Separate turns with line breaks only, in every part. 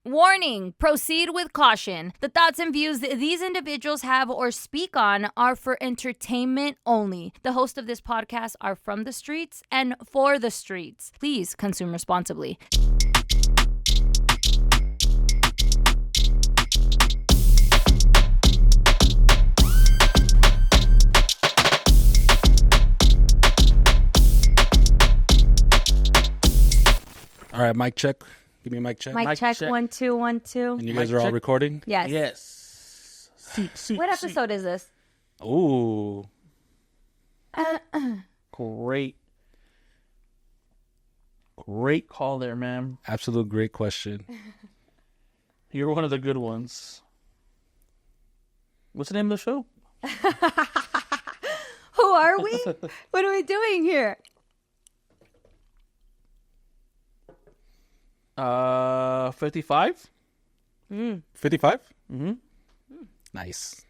Warning, proceed with caution. The thoughts and views these individuals have or speak on are for entertainment only. The hosts of this podcast are from the streets and for the streets. Please consume responsibly.
All right, mic check. Give me a mic check.
Mic check. 1 2 1 2.
And you guys are all recording?
Yes.
Yes.
What episode is this?
Ooh.
Great call there, man.
Absolute great question.
You're one of the good ones. What's the name of the show?
Who are we? What are we doing here?
55?
55?
Mm-hmm.
Nice.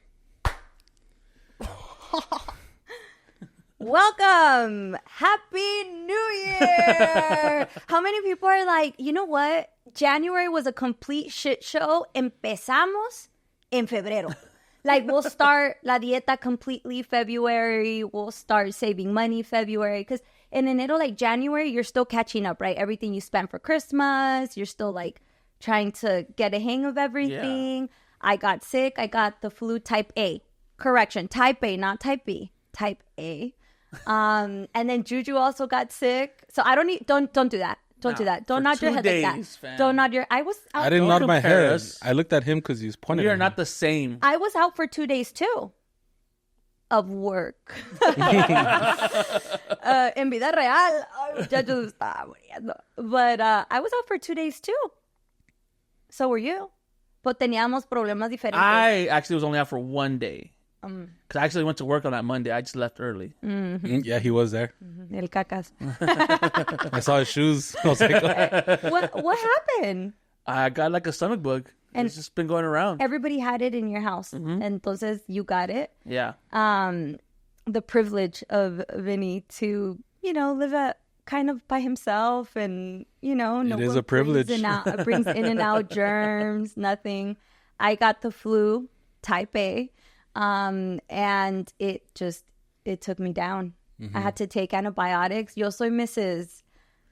Welcome. Happy New Year. How many people are like, you know what? January was a complete shit show. Empezamos en febrero. Like, we'll start la dieta completely February. We'll start saving money February. Because in enero, like January, you're still catching up, right? Everything you spent for Christmas. You're still like trying to get a hang of everything. Yeah. I got sick. I got the flu type A. Correction, type A, not type B. Type A. And then Juju also got sick. So I don't do that. Don't do that. Don't nod your head like that. Fam. Don't nod your... I
didn't nod my head. I looked at him because he was pointing.
We are not the same.
I was out for 2 days too. Of work. En vida real, ya yo estaba muriendo. But I was out for 2 days too. So were you. But teníamos problemas diferentes.
I actually was only out for 1 day. Because I actually went to work on that Monday. I just left early.
Mm-hmm.
Yeah, he was there.
Mm-hmm. El cacas.
I saw his shoes. I was like,
what happened?
I got like a stomach bug. And it's just been going around.
Everybody had it in your house.
Mm-hmm.
Entonces you got it.
Yeah.
The privilege of Vinny to, live kind of by himself and, no
it is a privilege.
Brings in and out germs, nothing. I got the flu, type A. And it took me down. Mm-hmm. I had to take antibiotics. Yo soy Mrs.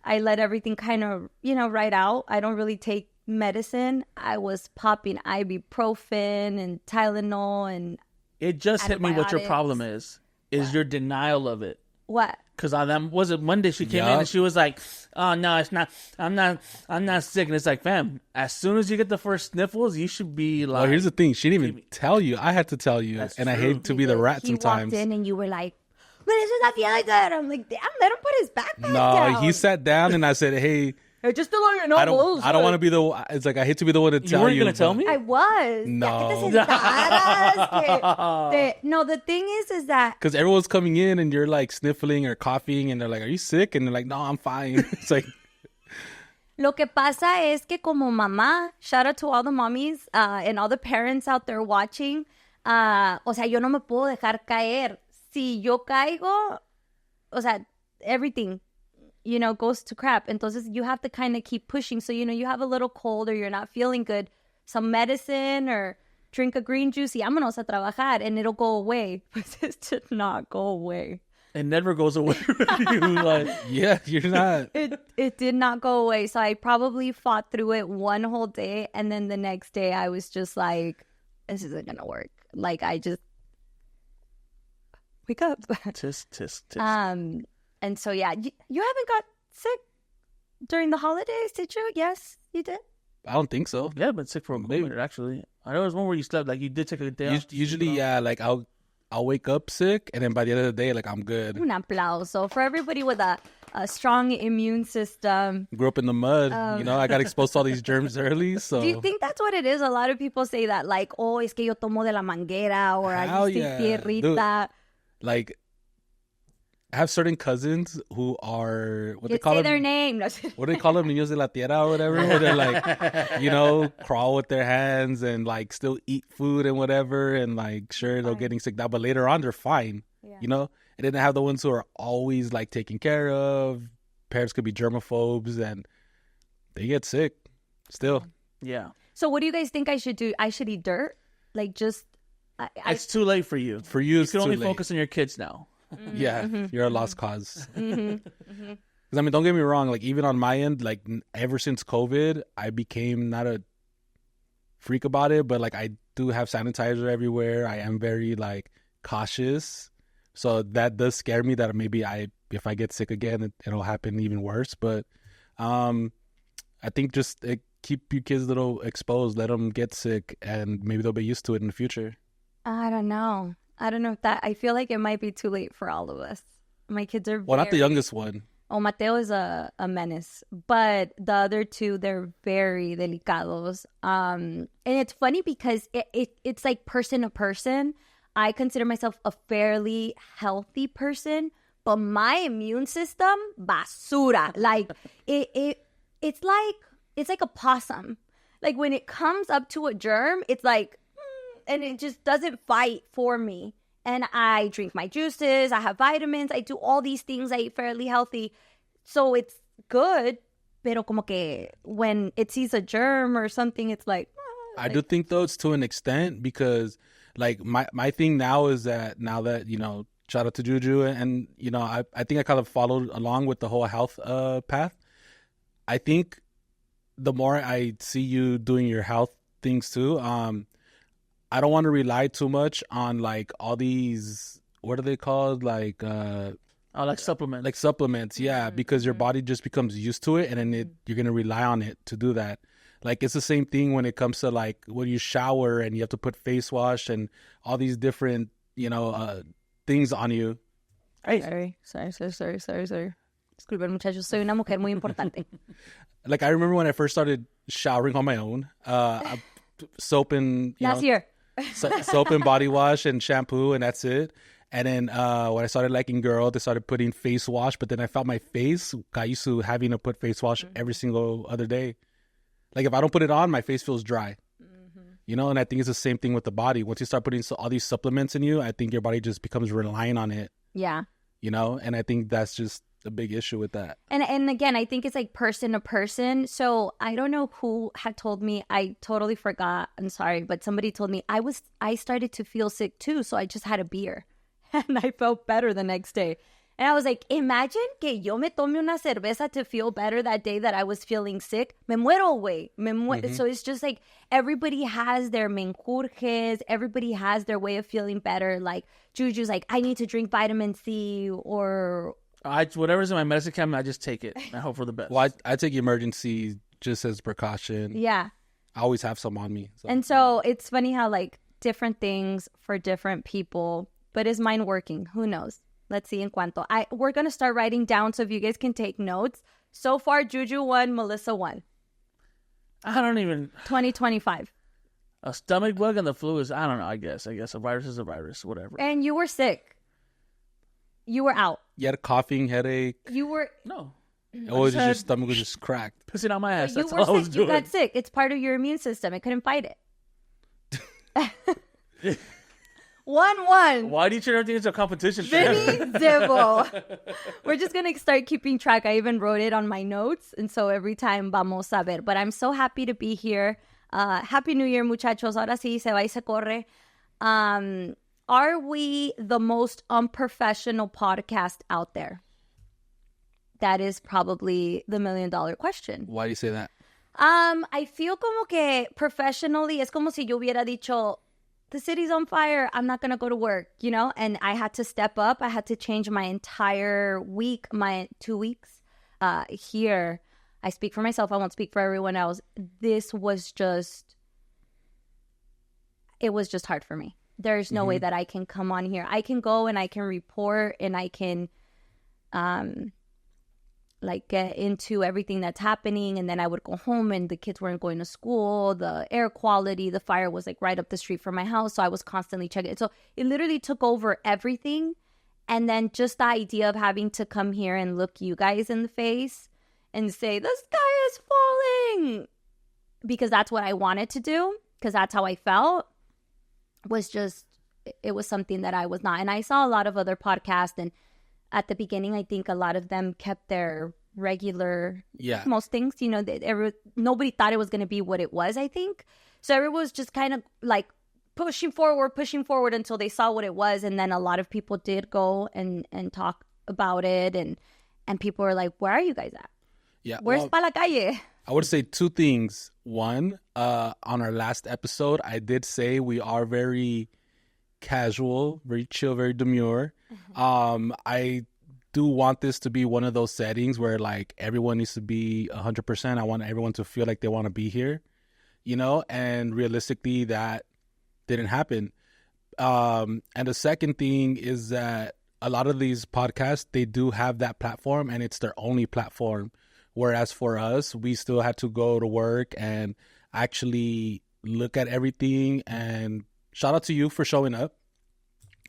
I let everything kind of, right out. I don't really take medicine. I was popping ibuprofen and Tylenol and
it just hit me what your problem is your denial of it.
What?
Because on them, was it Monday she came in and she was like, oh no, it's not, I'm not sick. And it's like, fam, as soon as you get the first sniffles, you should be like.
Well, here's the thing. She didn't even tell you. I had to tell you.
That's
and
true.
I hate to be the rat sometimes.
He walked in and you were like, but this is not feeling good. I'm like, damn, let him put his backpack down.
No, he sat down and I said, hey.
Just to let you know,
I don't want to be the. It's like I hate to be the one to tell you.
You weren't gonna tell me.
I was.
No.
No, the thing is that
because everyone's coming in and you're like sniffling or coughing and they're like, "Are you sick?" And they're like, "No, I'm fine." It's like.
Lo que pasa es que como mamá, shout out to all the mommies and all the parents out there watching. O sea, yo no me puedo dejar caer. Si yo caigo, o sea, everything. Goes to crap. Entonces, you have to kind of keep pushing. So, you have a little cold or you're not feeling good. Some medicine or drink a green juice y vámonos a trabajar and it'll go away. But this did not go away.
It never goes away with you. Like,
yeah, you're not.
It did not go away. So, I probably fought through it one whole day. And then the next day, I was just like, this isn't going to work. Like, I just wake up.
Tisk, tisk, tisk.
And so, yeah, you haven't got sick during the holidays, did you? Yes, you did?
I don't think so.
Yeah, I've been sick for a minute, actually. I know there was one where you slept, like you did take a day off.
Usually, yeah, like I'll wake up sick, and then by the end of the day, like I'm good.
Un aplauso for everybody with a strong immune system.
Grew up in the mud, I got exposed to all these germs early, so.
Do you think that's what it is? A lot of people say that, like, oh, es que yo tomo de la manguera, or I used tierrita.
Like, I have certain cousins who are what they call
say
them.
Their name. No.
What do they call them? Niños de la tierra or whatever. Where they're like, crawl with their hands and like still eat food and whatever. And like, sure, they're getting sick now, but later on they're fine. Yeah. And then they have the ones who are always like taken care of. Parents could be germaphobes and they get sick still.
Yeah.
So what do you guys think I should do? I should eat dirt? Like just...
It's too late for you.
For you,
You
it's
can only
too late.
focus on your kids now.
Yeah, you're a lost cause. Because I mean, don't get me wrong. Like even on my end, like ever since COVID, I became not a freak about it, but like I do have sanitizer everywhere. I am very like cautious, so that does scare me that maybe if I get sick again, it'll happen even worse. But I think just keep your kids a little exposed, let them get sick, and maybe they'll be used to it in the future.
I don't know if that... I feel like it might be too late for all of us. My kids are
Well, not the youngest one.
Oh, Mateo is a menace, but the other two, they're very delicados. And it's funny because it's like person to person. I consider myself a fairly healthy person, but my immune system, basura. Like it's like a possum. Like when it comes up to a germ, it's like, and it just doesn't fight for me. And I drink my juices, I have vitamins, I do all these things, I eat fairly healthy. So it's good, pero como que when it sees a germ or something, it's like...
I do think though it's to an extent because like my thing now is that now that, you know, shout out to Juju and you know, I think I kind of followed along with the whole health path. I think the more I see you doing your health things too, I don't want to rely too much on like all these, what are they called? Like
like supplements.
Like supplements, yeah, because your body just becomes used to it and then you're going to rely on it to do that. Like it's the same thing when it comes to like when you shower and you have to put face wash and all these different, you know, things on you.
Sorry. Disculpen, muchachos, soy una mujer muy importante.
Like I remember when I first started showering on my own, soap and
last year.
Soap and body wash and shampoo and that's it. And then when I started liking girls, they started putting face wash, but then I felt my face got used to having to put face wash every single other day. Like if I don't put it on, my face feels dry. You know, and I think it's the same thing with the body. Once you start putting all these supplements in you, I think your body just becomes reliant on it.
Yeah.
You know, and I think that's just a big issue with that.
And again, I think it's like person to person. So I don't know who had told me. I totally forgot. I'm sorry, but somebody told me I started to feel sick too. So I just had a beer and I felt better the next day. And I was like, imagine que yo me tome una cerveza to feel better that day that I was feeling sick. Me muero, güey. So it's just like everybody has their menjurjes. Everybody has their way of feeling better. Like Juju's like, I need to drink vitamin C or...
whatever's in my medicine cabinet, I just take it. I hope for the best.
Well, I take emergency just as precaution.
Yeah.
I always have some on me. So.
And so it's funny how like different things for different people. But is mine working? Who knows? Let's see in cuanto. We're going to start writing down so if you guys can take notes. So far, Juju won, Melissa won.
I don't even...
2025.
A stomach bug and the flu is, I don't know, I guess. A virus is a virus, whatever.
And you were sick. You were out.
You had a coughing, headache.
You were...
No.
Or your stomach was just cracked.
Pissing out my ass.
You
That's
were
all I was
sick.
doing.
You got sick. It's part of your immune system. It couldn't fight it. 1-1.
Why do you turn everything into a competition?
Vinny Dibble. We're just going to start keeping track. I even wrote it on my notes. And so every time vamos a ver. But I'm so happy to be here. Happy New Year, muchachos. Ahora sí, se va y se corre. Are we the most unprofessional podcast out there? That is probably the $1 million question.
Why do you say that?
I feel como que professionally, es como si yo hubiera dicho, the city's on fire, I'm not going to go to work, you know? And I had to step up. I had to change my entire week, my 2 weeks here. I speak for myself. I won't speak for everyone else. It was just hard for me. There's no way that I can come on here. I can go and I can report and I can like get into everything that's happening, and then I would go home and the kids weren't going to school. The air quality, the fire was like right up the street from my house, so I was constantly checking it. So it literally took over everything. And then just the idea of having to come here and look you guys in the face and say, the sky is falling, because that's what I wanted to do, because that's how I felt, was just, it was something that I was not. And I saw a lot of other podcasts, and at the beginning, I think a lot of them kept their regular.
Yeah.
Most things, you know, nobody thought it was going to be what it was, I think. So everyone was just kind of like pushing forward until they saw what it was. And then a lot of people did go and talk about it. And people were like, where are you guys at?
Yeah.
Where's Pa La Calle?
I would say two things. One, on our last episode, I did say we are very casual, very chill, very demure. I do want this to be one of those settings where like everyone needs to be 100%. I want everyone to feel like they want to be here, you know, and realistically that didn't happen. And the second thing is that a lot of these podcasts, they do have that platform and it's their only platform. Whereas for us, we still had to go to work and actually look at everything. And shout out to you for showing up.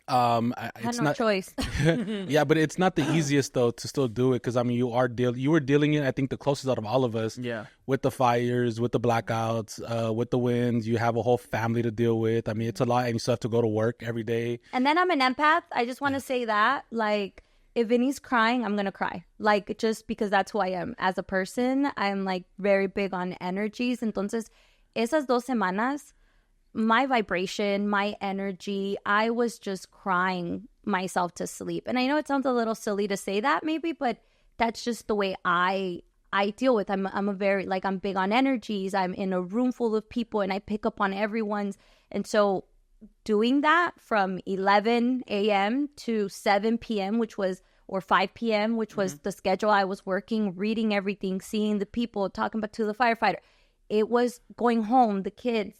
It's no choice.
Yeah, but it's not the easiest though to still do it because I mean you were dealing it. I think the closest out of all of us.
Yeah.
With the fires, with the blackouts, with the winds, you have a whole family to deal with. I mean it's a lot, and you still have to go to work every day.
And then I'm an empath. I just want to say that like. If Vinny's crying, I'm going to cry. Like, just because that's who I am. As a person, I'm, like, very big on energies. Entonces, esas 2 semanas, my vibration, my energy, I was just crying myself to sleep. And I know it sounds a little silly to say that, maybe, but that's just the way I deal with. I'm a very, like, I'm big on energies. I'm in a room full of people, and I pick up on everyone's. And so doing that from 11 a.m. to 7 p.m., or 5 p.m., which was the schedule I was working, reading everything, seeing the people, talking about to the firefighter. It was going home, the kids.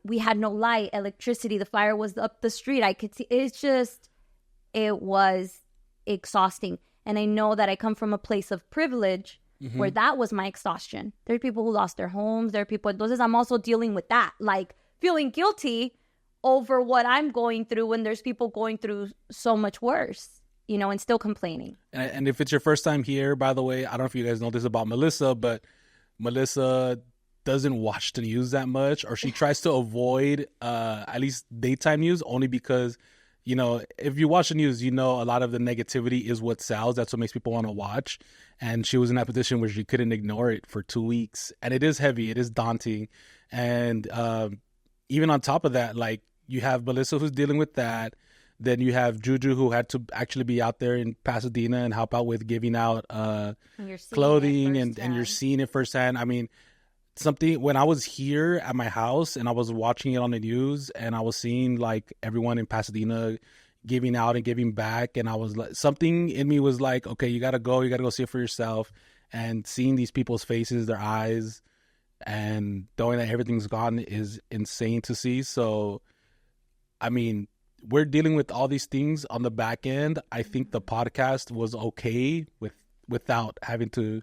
We had no light, electricity. The fire was up the street. I could see. It was exhausting. And I know that I come from a place of privilege where that was my exhaustion. There are people who lost their homes. There are people. Entonces, I'm also dealing with that, like feeling guilty over what I'm going through when there's people going through so much worse, you know, and still complaining.
And if it's your first time here, by the way, I don't know if you guys know this about Melissa, but Melissa doesn't watch the news that much, or she tries to avoid at least daytime news, only because, you know, if you watch the news, you know a lot of the negativity is what sells. That's what makes people want to watch. And she was in that position where she couldn't ignore it for 2 weeks. And it is heavy. It is daunting. And even on top of that, like, you have Melissa who's dealing with that. Then you have Juju who had to actually be out there in Pasadena and help out with giving out clothing, and you're seeing it firsthand. I mean, when I was here at my house and I was watching it on the news and I was seeing like everyone in Pasadena giving out and giving back, and I was like, something in me was like, okay, you gotta go see it for yourself. And seeing these people's faces, their eyes, and knowing that everything's gone is insane to see. So I mean, we're dealing with all these things on the back end. I think the podcast was okay without having to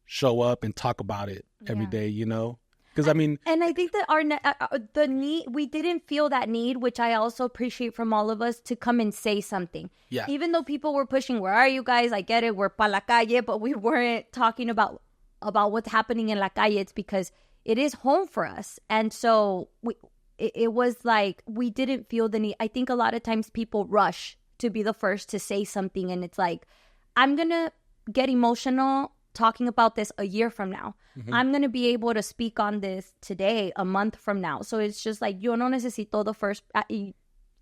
show up and talk about it every day, you know? Because I mean,
and I think that the need, we didn't feel that need, which I also appreciate from all of us, to come and say something.
Yeah.
Even though people were pushing, where are you guys? I get it, we're pa la calle, but we weren't talking about what's happening in la calle. It's because it is home for us, and so it was like we didn't feel the need. I think a lot of times people rush to be the first to say something, and it's like, I'm going to get emotional talking about this a year from now. I'm going to be able to speak on this today, a month from now. So it's just like, yo no necesito the first. We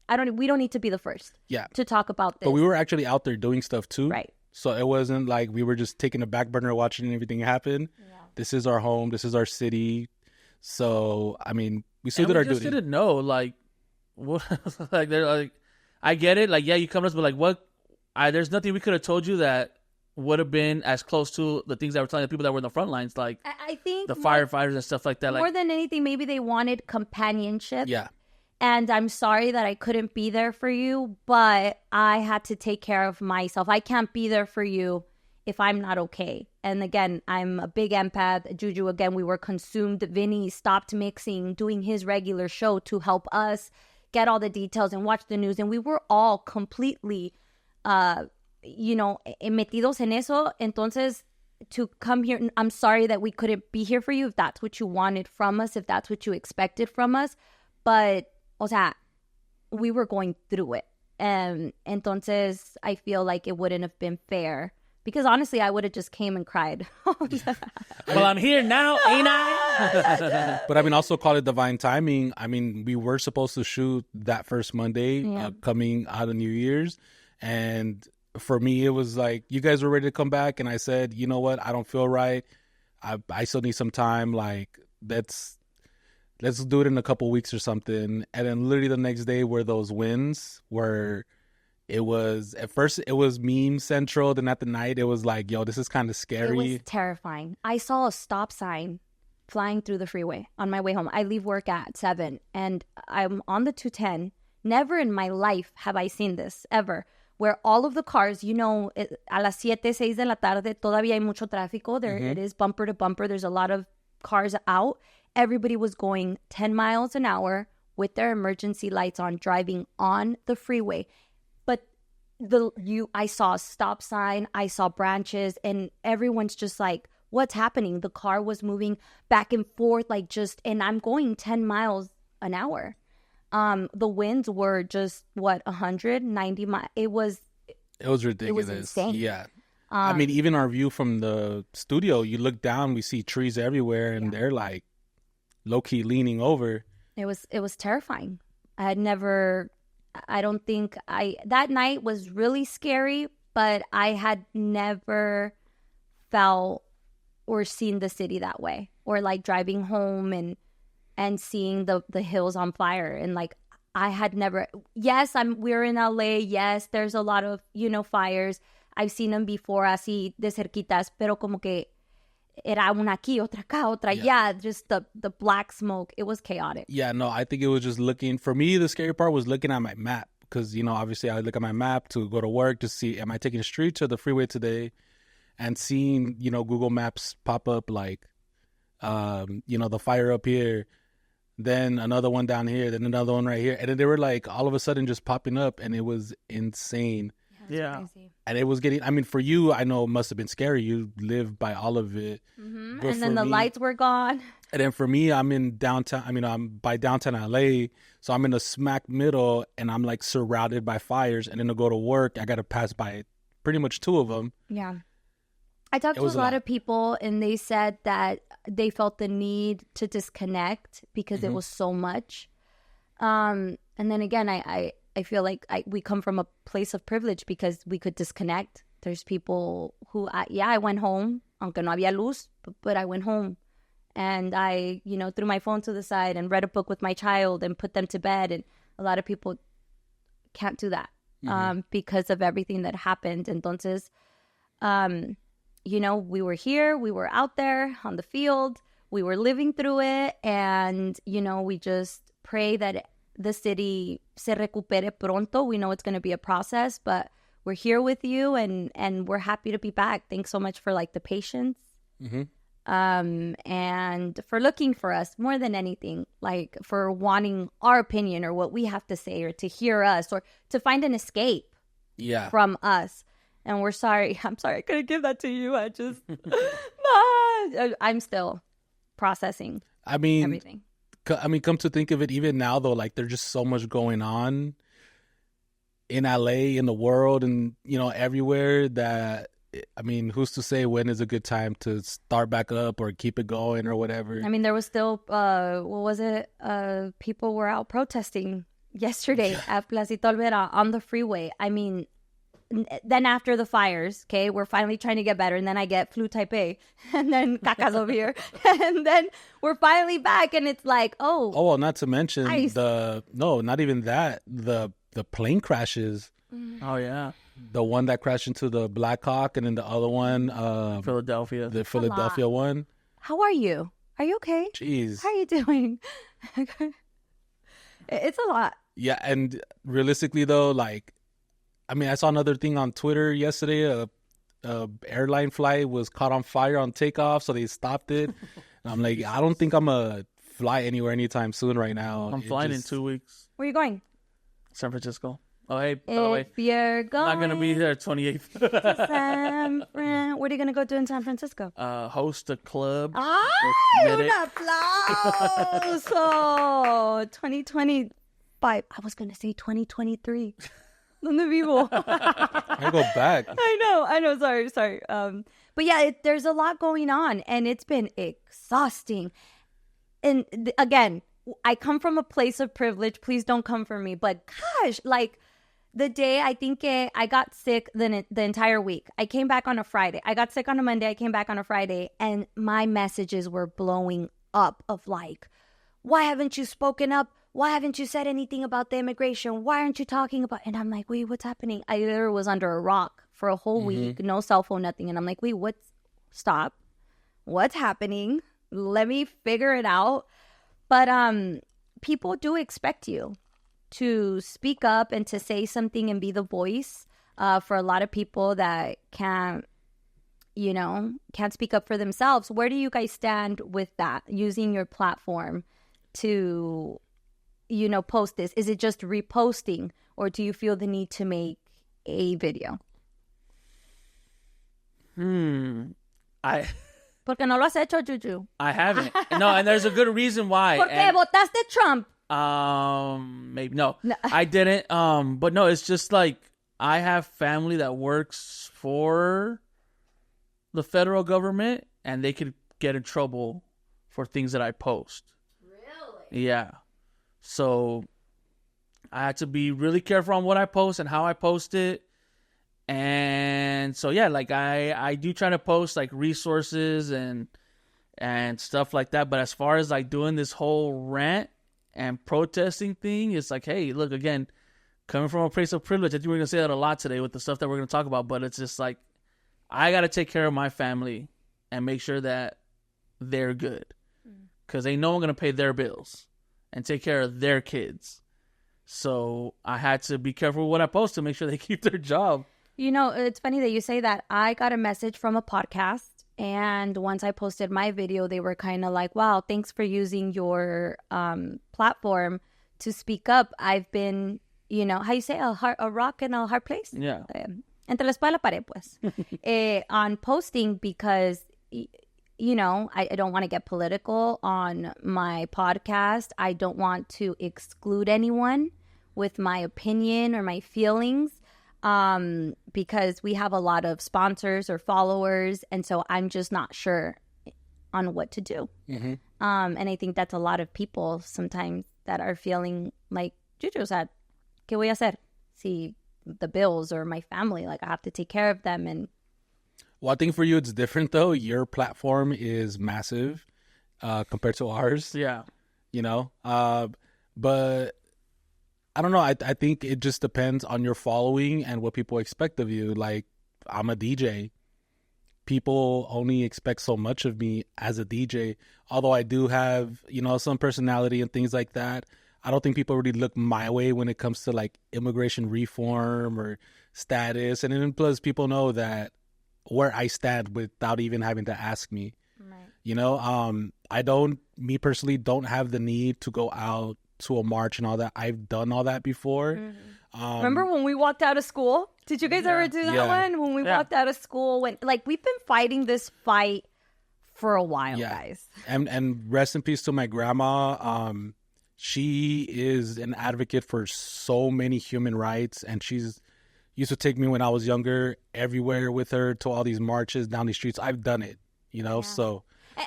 don't need to be the first to talk about this.
But we were actually out there doing stuff too.
Right.
So it wasn't like we were just taking a back burner watching everything happen. Yeah. This is our home. This is our city. So, I mean, we still did our duty.
We just didn't know, like, what, like, they're like, I get it, like, yeah, you come to us, but like, what? There's nothing we could have told you that would have been as close to the things that we're telling the people that were in the front lines, like
I think
the firefighters and stuff like that.
More
like,
than anything, maybe they wanted companionship.
Yeah.
And I'm sorry that I couldn't be there for you, but I had to take care of myself. I can't be there for you if I'm not okay. And again, I'm a big empath. Juju, again, we were consumed. Vinny stopped mixing, doing his regular show to help us get all the details and watch the news. And we were all completely, metidos en eso. Entonces, to come here, I'm sorry that we couldn't be here for you if that's what you wanted from us, if that's what you expected from us. But, o sea, we were going through it. Entonces, I feel like it wouldn't have been fair Because honestly, I would have just came and cried.
Well, I'm here now, ain't I?
But I mean, also call it divine timing. I mean, we were supposed to shoot that first Monday coming out of New Year's. And for me, it was like, you guys were ready to come back. And I said, you know what? I don't feel right. I still need some time. Like, let's do it in a couple weeks or something. And then literally the next day were those winds where it was, at first it was meme central. Then at the night, it was like, yo, this is kind of scary.
It was terrifying. I saw a stop sign flying through the freeway on my way home. I leave work at 7 and I'm on the 210. Never in my life have I seen this, ever. Where all of the cars, you know, a las 7, 6 de la tarde, todavía hay mucho tráfico. There it is bumper to bumper. There's a lot of cars out. Everybody was going 10 miles an hour with their emergency lights on, driving on the freeway. But I saw a stop sign, I saw branches, and everyone's just like, what's happening? The car was moving back and forth, like and I'm going 10 miles an hour. The winds were just 190 miles. It was
ridiculous.
It was insane.
Yeah. I mean, even our view from the studio, you look down, we see trees everywhere, and they're like low key leaning over.
It was terrifying. That night was really scary, but I had never felt or seen the city that way, or like driving home and seeing the hills on fire. And like, I had never, yes, we're in LA. Yes, there's a lot of, fires. I've seen them before, así de cerquitas, pero como que era una aquí, otra acá, otra allá. Just the black smoke. It was chaotic.
Yeah, no, I think it was just looking, for me, the scary part was looking at my map. Because, obviously I look at my map to go to work to see, am I taking the street or the freeway today? And seeing, Google Maps pop up like, the fire up here, then another one down here, then another one right here. And then they were like all of a sudden just popping up, and it was insane.
Yeah.
Crazy.
And it was getting, I mean, for you, I know it must have been scary. You live by all of it.
Mm-hmm. And then the lights were gone.
And then for me, I'm in downtown. I mean, I'm by downtown LA. So I'm in the smack middle, and I'm like surrounded by fires. And then to go to work, I got to pass by pretty much 2 of them.
Yeah. I talked to a lot of people, and they said that they felt the need to disconnect because it was so much. And then again, I feel like we come from a place of privilege because we could disconnect. There's people who, I went home, aunque no había luz, but I went home. And I, threw my phone to the side and read a book with my child and put them to bed. And a lot of people can't do that because of everything that happened. Entonces, we were here, we were out there on the field, we were living through it. And, we just pray that the city se recupere pronto. We know it's going to be a process, but we're here with you and we're happy to be back. Thanks so much for like the patience. Mm-hmm. And for looking for us more than anything, like for wanting our opinion or what we have to say or to hear us or to find an escape from us. And we're sorry. I'm sorry I couldn't give that to you. I'm still processing everything.
Come to think of it, even now though, like there's just so much going on in LA, in the world, and everywhere that, I mean, who's to say when is a good time to start back up or keep it going or whatever? I
mean, there was still, what was it? People were out protesting yesterday at Placito Olvera on the freeway. I mean, then after the fires, okay, we're finally trying to get better. And then I get flu type A and then cacas over here. And then we're finally back. And it's like, oh.
Oh, well, not to mention not even that. The plane crashes.
Oh, yeah.
The one that crashed into the Black Hawk, and then the other one,
Philadelphia.
The Philadelphia one.
How are you? Are you okay?
Jeez.
How are you doing? It's a lot.
Yeah, and realistically though, like, I mean, I saw another thing on Twitter yesterday. A airline flight was caught on fire on takeoff, so they stopped it. And I'm like, I don't think I'm gonna fly anywhere anytime soon right now.
I'm flying in 2 weeks.
Where are you going?
San Francisco. Oh, hey, by the way,
if you're going,
I'm not gonna be there 28th.
What are you gonna go do in San Francisco?
Host a club.
Un aplauso. 2025. I was gonna say 2023. ¿Dónde vivo?
I go back.
I know. Sorry. But yeah, there's a lot going on, and it's been exhausting. And again, I come from a place of privilege. Please don't come for me. But gosh, like the day I got sick the entire week. I came back on a Friday. I got sick on a Monday. I came back on a Friday, and my messages were blowing up of like, why haven't you spoken up? Why haven't you said anything about the immigration? Why aren't you talking about? And I'm like, wait, what's happening? I literally was under a rock for a whole week, no cell phone, nothing. And I'm like, wait, stop. What's happening? Let me figure it out. But people do expect you to speak up and to say something and be the voice for a lot of people that can't speak up for themselves. Where do you guys stand with that, using your platform to, post this? Is it just reposting, or do you feel the need to make a video? Porque no lo has hecho, Juju.
I haven't. No, and there's a good reason why.
Porque votaste Trump.
Maybe no, I didn't. But no, it's just like I have family that works for the federal government, and they could get in trouble for things that I post. Really? Yeah. So I had to be really careful on what I post and how I post it. And so yeah, like I do try to post like resources and stuff like that. But as far as like doing this whole rant and protesting thing, it's like, hey, look, again, coming from a place of privilege, I think we're gonna say that a lot today with the stuff that we're gonna talk about. But it's just like, I gotta take care of my family and make sure that they're good, because ain't no one gonna pay their bills and take care of their kids. So I had to be careful with what I post to make sure they keep their job.
It's funny that you say that. I got a message from a podcast, and once I posted my video, they were kind of like, wow, thanks for using your platform to speak up. I've been, how you say, a rock in a hard place?
Yeah.
Entre la espada y la pared, pues. On posting, because, I don't want to get political on my podcast. I don't want to exclude anyone with my opinion or my feelings. Because we have a lot of sponsors or followers, and so I'm just not sure on what to do. Mm-hmm. And I think that's a lot of people sometimes that are feeling like Juju said, ¿qué voy a hacer? See the bills or my family, like I have to take care of them. And
well, I think for you it's different though. Your platform is massive compared to ours.
Yeah,
but I don't know. I think it just depends on your following and what people expect of you. Like, I'm a DJ. People only expect so much of me as a DJ. Although I do have, some personality and things like that. I don't think people really look my way when it comes to like immigration reform or status. And then plus people know that where I stand without even having to ask me. Right. Me personally don't have the need to go out to a march and all that. I've done all that before.
Mm-hmm. Remember when we walked out of school? Did you guys ever do that one? When we walked out of school, we've been fighting this fight for a while, guys.
And rest in peace to my grandma. She is an advocate for so many human rights, and she's used to take me when I was younger everywhere with her to all these marches down these streets. I've done it, so.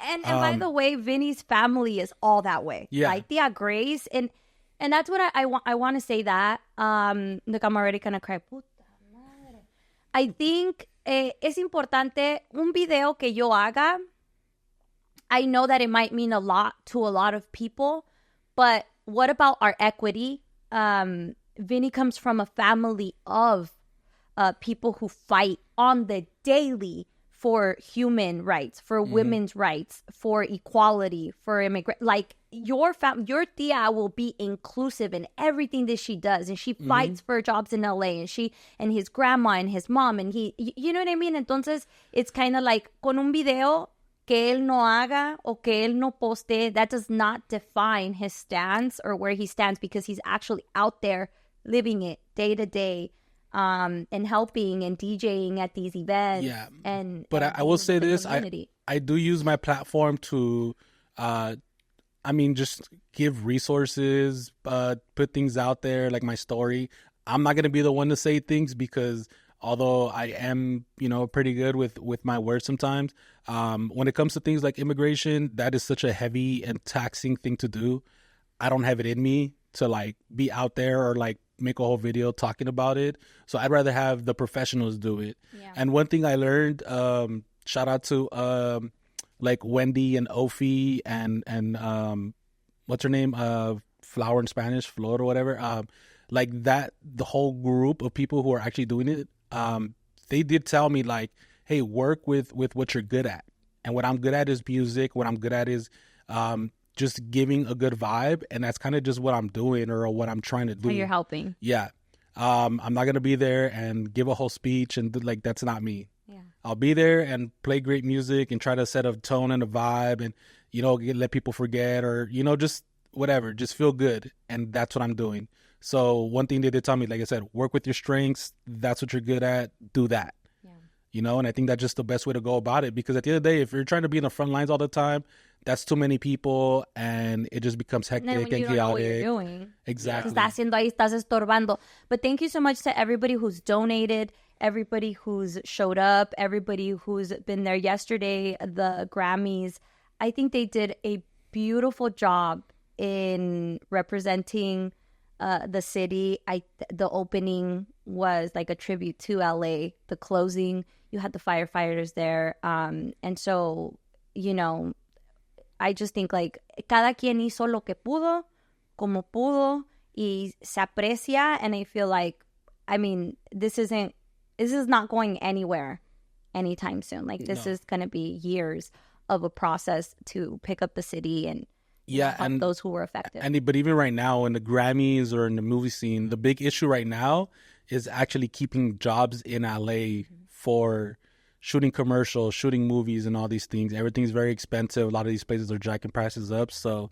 And by the way, Vinny's family is all that way.
Yeah.
Like Tia Grace. And that's what I want to say that. Look, I'm already going to cry. Puta madre. I think es importante un video que yo haga. I know that it might mean a lot to a lot of people, but what about our equity? Vinny comes from a family of people who fight on the daily for human rights, for women's rights, for equality, for immigrant. Like your tia will be inclusive in everything that she does, and she fights for jobs in LA, and his grandma and his mom, and you know what I mean? Entonces, it's kind of like con un video que él no haga o que él no poste, that does not define his stance or where he stands, because he's actually out there living it day to day. And helping and DJing at these events.
Yeah.
But
I will say this, I do use my platform to, just give resources, put things out there, like my story. I'm not going to be the one to say things because although I am, pretty good with my words sometimes, when it comes to things like immigration, that is such a heavy and taxing thing to do. I don't have it in me to like be out there or like make a whole video talking about it. So I'd rather have the professionals do it. Yeah. And one thing I learned, shout out to like Wendy and Ophie and what's her name? Flower in Spanish, Flor or whatever. Like that, the whole group of people who are actually doing it, they did tell me like, hey, work with what you're good at. And what I'm good at is music. What I'm good at is just giving a good vibe. And that's kind of just what I'm doing or what I'm trying to do.
How you're helping.
Yeah. I'm not going to be there and give a whole speech and like, that's not me. Yeah. I'll be there and play great music and try to set a tone and a vibe and, let people forget or, just whatever, just feel good. And that's what I'm doing. So one thing they did tell me, like I said, work with your strengths. That's what you're good at. Do that. Yeah. And I think that's just the best way to go about it. Because at the end of the day, if you're trying to be in the front lines all the time, that's too many people and it just becomes hectic and chaotic.
Don't know what you're doing.
Exactly.
Estás haciendo ahí, estás estorbando. But thank you so much to everybody who's donated, everybody who's showed up, everybody who's been there yesterday, the Grammys. I think they did a beautiful job in representing the city. The opening was like a tribute to LA. The closing, you had the firefighters there. And so, I just think like cada quien hizo lo que pudo, como pudo, y se aprecia. And I feel like, this is not going anywhere anytime soon. Like this is going to be years of a process to pick up the city and help and those who were affected.
But even right now in the Grammys or in the movie scene, the big issue right now is actually keeping jobs in LA for shooting commercials, shooting movies and all these things. Everything's very expensive. A lot of these places are jacking prices up. So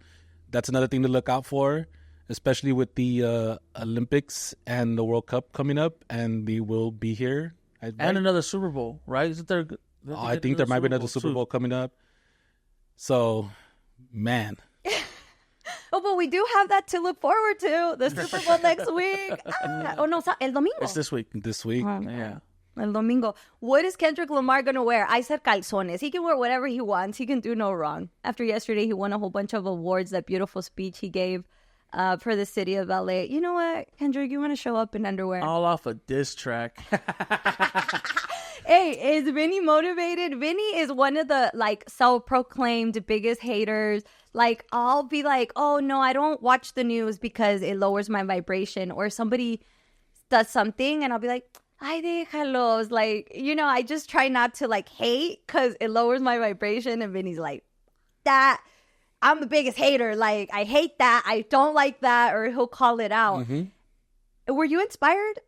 that's another thing to look out for, especially with the Olympics and the World Cup coming up. And they will be here.
And another Super Bowl, right? Isn't there?
I think there might be another Super Bowl coming up. So, man.
Oh, but we do have that to look forward to. The Super Bowl next week. No, el domingo.
It's this week.
Yeah. El domingo. What is Kendrick Lamar going to wear? I said calzones. He can wear whatever he wants. He can do no wrong. After yesterday, he won a whole bunch of awards. That beautiful speech he gave for the city of LA. You know what, Kendrick? You want to show up in underwear?
All off a diss track.
Hey, is Vinny motivated? Vinny is one of the self-proclaimed biggest haters. Like, I'll be like, oh no, I don't watch the news because it lowers my vibration. Or somebody does something and I'll be like, ay, déjalos. Like, I just try not to hate because it lowers my vibration. And Vinny's like, that, I'm the biggest hater. Like, I hate that. I don't like that. Or he'll call it out. Mm-hmm. Were you inspired?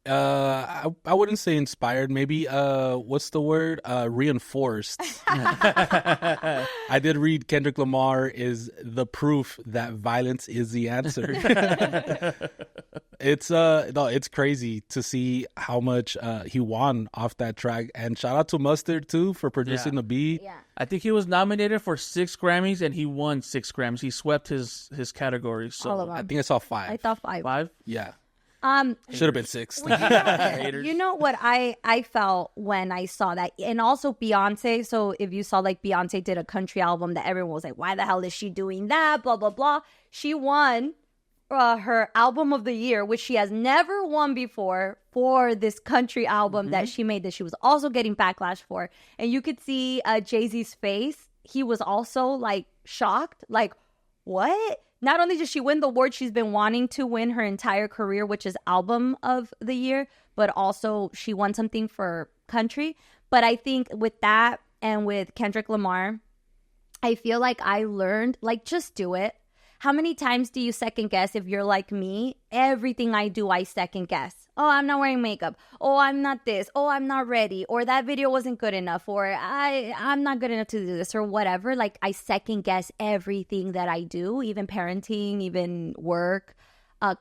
I wouldn't say inspired. Maybe what's the word? Reinforced. I did read Kendrick Lamar is the proof that violence is the answer. It's crazy to see how much he won off that track. And shout out to Mustard too for producing the beat.
Yeah.
I think he was nominated for 6 Grammys and he won 6 Grammys. He swept his categories. So
all of them.
I think I saw 5.
I thought 5.
5?
Yeah. Should have been 6.
You know what I felt when I saw that, and also Beyonce. So if you saw Beyonce did a country album that everyone was like, why the hell is she doing that? Blah blah blah. She won her album of the year, which she has never won before, for this country album that she made that she was also getting backlash for. And you could see Jay-Z's face. He was also shocked, what? Not only did she win the award she's been wanting to win her entire career, which is album of the year, but also she won something for country. But I think with that and with Kendrick Lamar, I feel like I learned, just do it. How many times do you second guess if you're like me? Everything I do, I second guess. Oh, I'm not wearing makeup. Oh, I'm not this. Oh, I'm not ready. Or that video wasn't good enough. Or I'm not good enough to do this or whatever. I second guess everything that I do, even parenting, even work,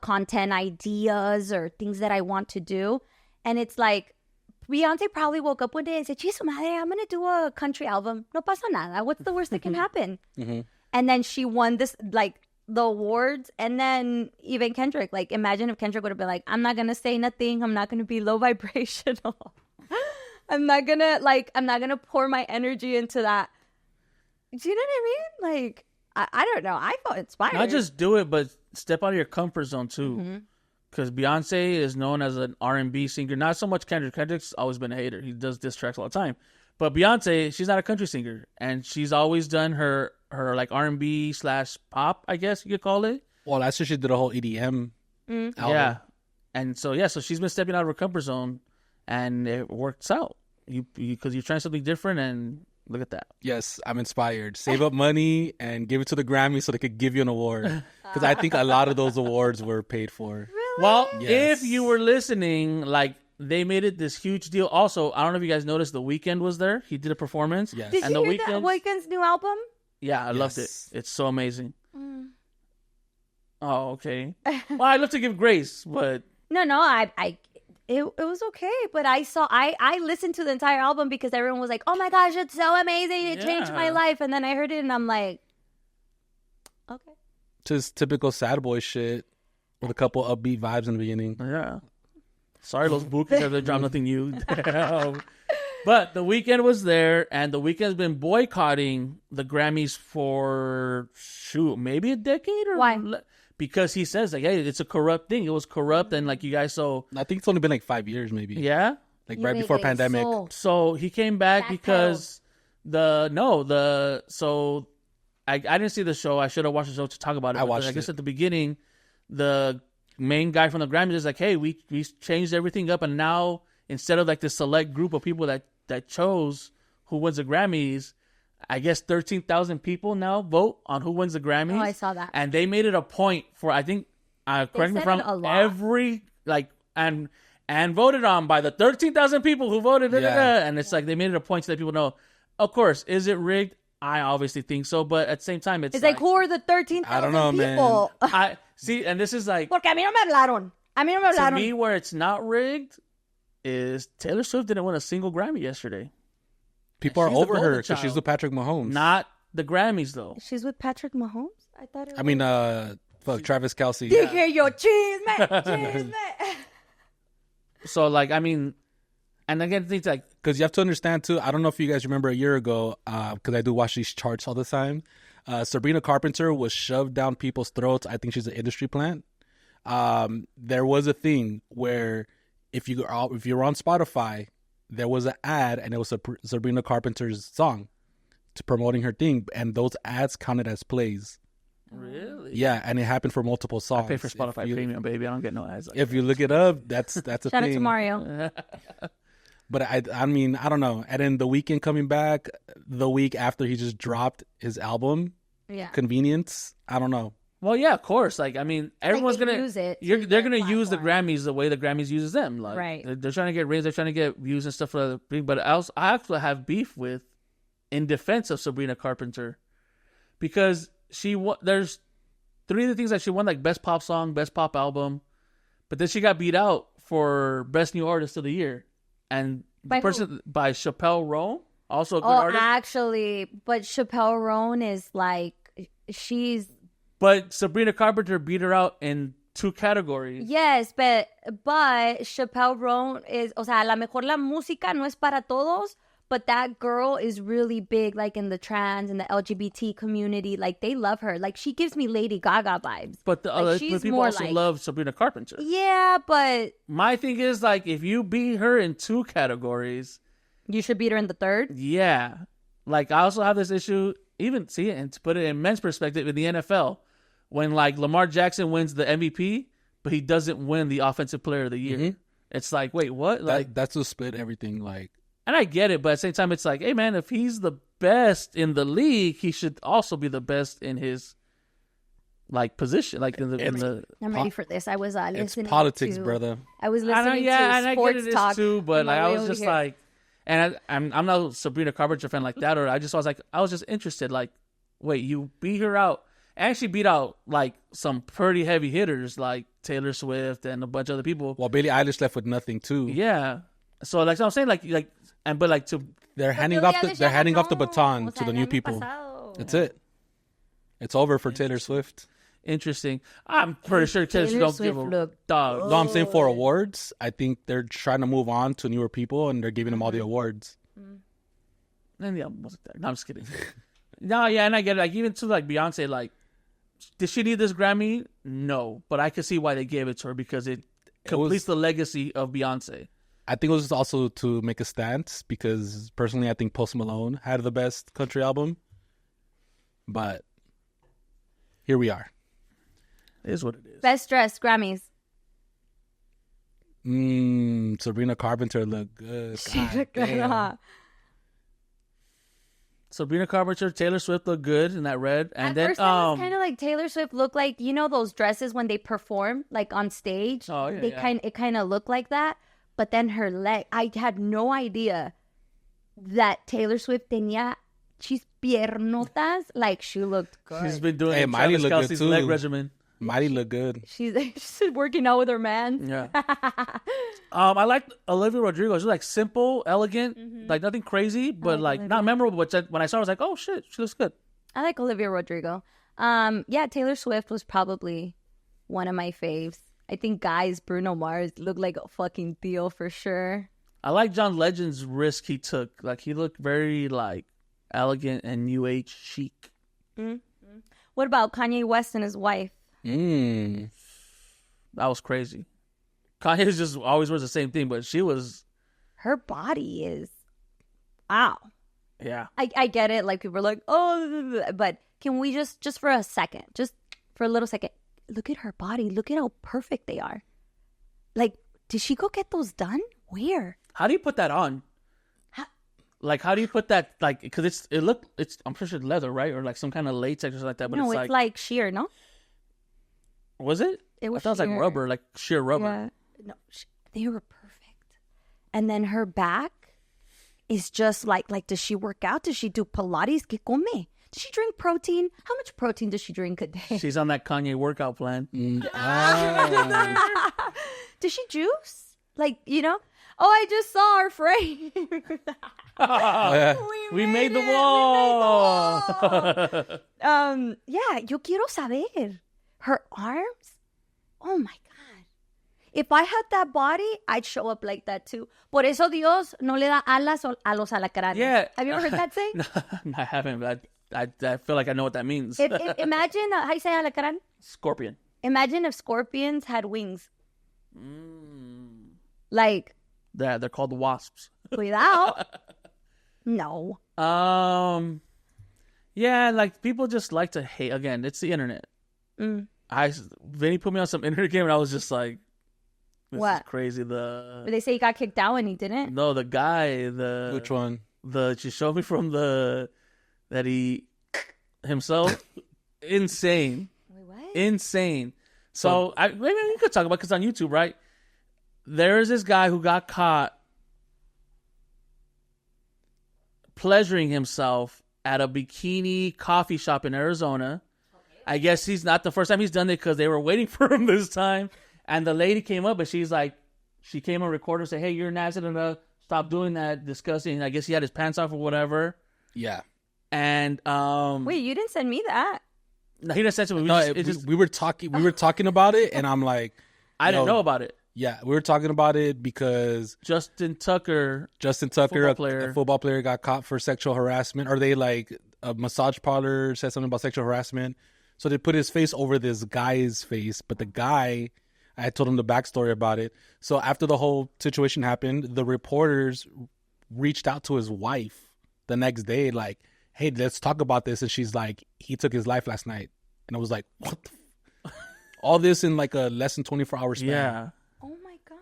content ideas or things that I want to do. And it's Beyonce probably woke up one day and said, "Jeez, madre, I'm going to do a country album. No pasa nada. What's the worst that can happen?" Mm-hmm. And then she won this, the awards, and then even Kendrick. Like, imagine if Kendrick would have been like, I'm not gonna say nothing. I'm not gonna be low vibrational. I'm not gonna pour my energy into that. Do you know what I mean? Like, I don't know. I felt inspired.
Not just do it, but step out of your comfort zone too. Because Beyonce is known as an R&B singer. Not so much Kendrick. Kendrick's always been a hater. He does diss tracks all the time. But Beyonce, she's not a country singer, and she's always done her like R&B / pop, I guess you could call it.
Well, last year she did a whole EDM album.
Yeah, and so she's been stepping out of her comfort zone, and it works out. Because you're trying something different, and look at that.
Yes, I'm inspired. Save up money and give it to the Grammys so they could give you an award. Because I think a lot of those awards were paid for.
Really?
Well,
Yes.
if you were listening, like, they made it this huge deal. Also, I don't know if you guys noticed, The Weeknd was there. He did a performance.
Yes.
Did
And
you
The
hear that
Weeknd,
Weeknd's new album?
yeah, I loved it.
Yes.
It's so amazing. Oh, okay. Well, I'd love to give grace, but
No, it was okay, but I listened to the entire album because everyone was like, "Oh my gosh, it's so amazing! It changed my
Yeah.
life." And then I heard it, and I'm like, "Okay."
Just typical sad boy shit with a couple upbeat vibes in the beginning.
yeah. Sorry, Los Buques, have they dropped nothing new. But The Weeknd was there, and The Weeknd's been boycotting the Grammys for, maybe a decade? Or
Why?
Because he says, like, hey, it's a corrupt thing. It was corrupt, and, like, you guys,
I think it's only been like 5 years, maybe.
yeah?
Like
You
right
make
before
it
pandemic.
So he came back
Backpedaled.
because I didn't see the show. I should have watched the show to talk about it.
I
but
watched
I guess
it.
at the beginning, the main guy from the Grammys is like, hey, we changed everything up, and now instead of like this select group of people that chose who wins the Grammys, I guess 13,000 people now vote on who wins the Grammys.
Oh, I saw that.
And they made it a point for, I think, correct me if
said
I'm
it a
wrong,
lot.
every, like, and voted on by the 13,000 people who voted.
Yeah.
And it's like they made it a point to let people know, of course, is it rigged? I obviously think so. But at the same time,
It's like, who are the 13,000
I don't know, man.
people?
I see, and this is like,
Porque a mí no me hablaron. A mí no me
to
hablaron.
me, where it's not rigged is Taylor Swift didn't win a single Grammy yesterday.
People are
She's the
over her
golden
because she's
child.
with Patrick Mahomes.
Not the Grammys, though.
She's with Patrick Mahomes? I thought it was.
I mean, Travis Kelce.
Dije yo, chisme.
So, like, I mean, and again, things like,
Because you have to understand, too, I don't know if you guys remember a year ago, because I do watch these charts all the time. Sabrina Carpenter was shoved down people's throats. I think she's an industry plant. There was a thing where if you're on Spotify, there was an ad, and it was Sabrina Carpenter's song to promoting her thing, and those ads counted as plays.
really?
Yeah, and it happened for multiple songs.
I pay for Spotify Premium, baby. I don't get no ads. Like
If you look it up, that's a
Shout
thing.
out to Mario.
But I mean, I don't know. And then The Weeknd coming back the week after he just dropped his album,
Yeah.
Convenience. I don't know.
Well, yeah, of course. Like, I mean, everyone's
they
gonna
use it
They're
to their
gonna use the
platform.
Grammys the way the Grammys uses them. Like,
Right.
They're trying to get ratings. They're trying to get views and stuff for the thing. But I actually have beef with, in defense of Sabrina Carpenter, because there's 3 of the things that she won, like best pop song, best pop album, but then she got beat out for best new artist of the year, and
By who?
by Chappelle Roan, also a good
Oh,
artist.
actually, but Chappelle Roan is like, she's,
But Sabrina Carpenter beat her out in 2 categories.
yes, but Chappelle Roan is, o sea, a lo mejor la música no es para todos, but that girl is really big, like in the trans and the LGBT community. Like, they love her. Like, she gives me Lady Gaga vibes.
But the other
she's
people
more
also
like-
love Sabrina Carpenter.
Yeah, but
My thing is, like, if you beat her in 2 categories,
you should beat her in the third.
yeah. Like, I also have this issue, even, see, and to put it in men's perspective, in the NFL, when, like, Lamar Jackson wins the MVP, but he doesn't win the Offensive Player of the Year.
Mhm.
It's like, wait, what? Like,
That's to split everything. Like,
and I get it, but at the same time, it's like, hey, man, if he's the best in the league, he should also be the best in his, like, position. Like, in the
I'm ready for this. I was
it's
listening
politics,
to,
brother.
I was
I know,
listening
yeah,
to
and I
sports
get it
talk
too, but
on my
like, I
way
was
over
just
here.
like, and I'm not a Sabrina Carpenter fan like that, or I was just interested, like, wait, you beat her out, and she beat out like some pretty heavy hitters like Taylor Swift and a bunch of other people.
Well, Billie Eilish left with nothing too.
Yeah, so like, so I'm saying, like, but like to
They're handing
Billie
off the
Eilish
the
ya
baton
ganó, o
to
sea,
the
el
new
año
people.
pasado.
That's it. It's over for Taylor Swift.
interesting. I'm pretty sure Taylor Swift don't give a dog.
No, I'm saying for awards, I think they're trying to move on to newer people, and they're giving them all the awards.
And the album wasn't there. No, I'm just kidding. No, yeah, and I get it. Like, even to, like, Beyonce, like, did she need this Grammy? No. But I can see why they gave it to her, because it completes the legacy of Beyonce.
I think it was also to make a stance, because personally I think Post Malone had the best country album. But here we are.
It is what it is.
Best dressed Grammys.
Sabrina Carpenter looked good.
She looked good, huh?
Sabrina Carpenter, Taylor Swift looked good in that red. And
At
then
first I was kind of like Taylor Swift looked like, you know, those dresses when they perform like on stage.
Oh, yeah,
It kind of looked like that. But then her leg, I had no idea that Taylor Swift tenía chis piernotas. Like, she looked good.
she's been doing
Miley
Travis
looked good
Kelce's
too.
leg regimen.
Miley looked good.
She's working out with her man.
Yeah. I liked Olivia Rodrigo. She was like simple, elegant, like nothing crazy, but like not memorable. But when I saw her, I was like, oh shit, she looks good.
I like Olivia Rodrigo. Yeah, Taylor Swift was probably one of my faves. I think guys, Bruno Mars looked like a fucking deal for sure.
I like John Legend's risk he took. Like, he looked very like elegant and new age chic.
What about Kanye West and his wife?
That was crazy. Kanye just always wears the same thing, but she was.
Her body is, wow.
Yeah.
I get it. Like, people are like, oh, but can we just for a second, just for a little second, look at her body. Look at how perfect they are. Like, did she go get those done? Where?
How do you put that on? Like, how do you put that? Like, because it's I'm pretty sure leather, right? Or like some kind of latex or something like that. But
No,
it's
like sheer, no?
Was it?
It was
I thought it was like
sheer.
rubber, like sheer rubber.
Yeah. No, they were perfect. And then her back is just like, does she work out? Does she do Pilates? ¿Qué come? Does she drink protein? How much protein does she drink a day?
She's on that Kanye workout plan.
Does she juice? Like, you know? Oh, I just saw our frame.
We made the wall.
Yeah, yo quiero saber. Her arms? Oh my God. If I had that body, I'd show up like that too. Por eso Dios no le da alas a los alacranes.
Yeah.
Have you ever heard that saying?
No, I haven't, but I feel like I know what that means.
Imagine, how you say alacrán?
Scorpion.
Imagine if scorpions had wings. Like,
Yeah, they're called wasps.
cuidado. No.
Yeah, like people just like to hate. Again, it's the internet. Vinny put me on some internet game, and I was just like, "This is crazy."
But they say he got kicked out and he didn't.
No, the guy,
Which one?
She showed me from that he himself, insane.
Wait, what?
Insane. So maybe we could talk about because on YouTube, right? There is this guy who got caught pleasuring himself at a bikini coffee shop in Arizona. Okay. I guess he's not the first time he's done it because they were waiting for him this time. And the lady came up and she's like, she came on recorder and said, "Hey, you're nasty enough. Stop doing that. Disgusting." I guess he had his pants off or whatever.
Yeah.
And
wait, you didn't send me that.
No, he didn't send it.
No, we were talking about it, and I'm like,
I didn't know about it.
Yeah, we were talking about it because
Justin Tucker,
football player. A football player, got caught for sexual harassment. Or they like a massage parlor said something about sexual harassment, so they put his face over this guy's face. But the guy, I told him the backstory about it. So after the whole situation happened, the reporters reached out to his wife the next day, like, "Hey, let's talk about this." And she's like, "He took his life last night." And I was like, "What?" All this in like a less than 24-hour span.
Yeah.
Oh my God.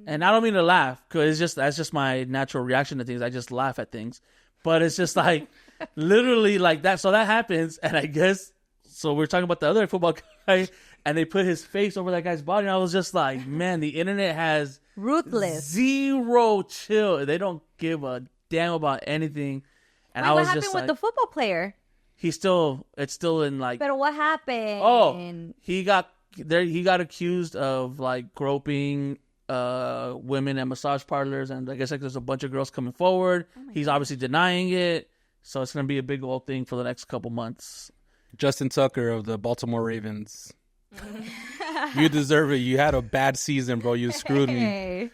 And I don't mean to laugh because that's just my natural reaction to things. I just laugh at things, but it's just like literally like that. So that happens, and I guess so. We're talking about the other football guy, and they put his face over that guy's body, and I was just like, man, the internet has
ruthless,
zero chill. They don't give a damn about anything. And
wait, what happened with the football player?
It's still in like.
But what happened?
Oh, he got accused of like groping women at massage parlors, and I guess like there's a bunch of girls coming forward. He's obviously denying it, so it's gonna be a big old thing for the next couple months.
Justin Tucker of the Baltimore Ravens. You deserve it. You had a bad season, bro. You screwed me.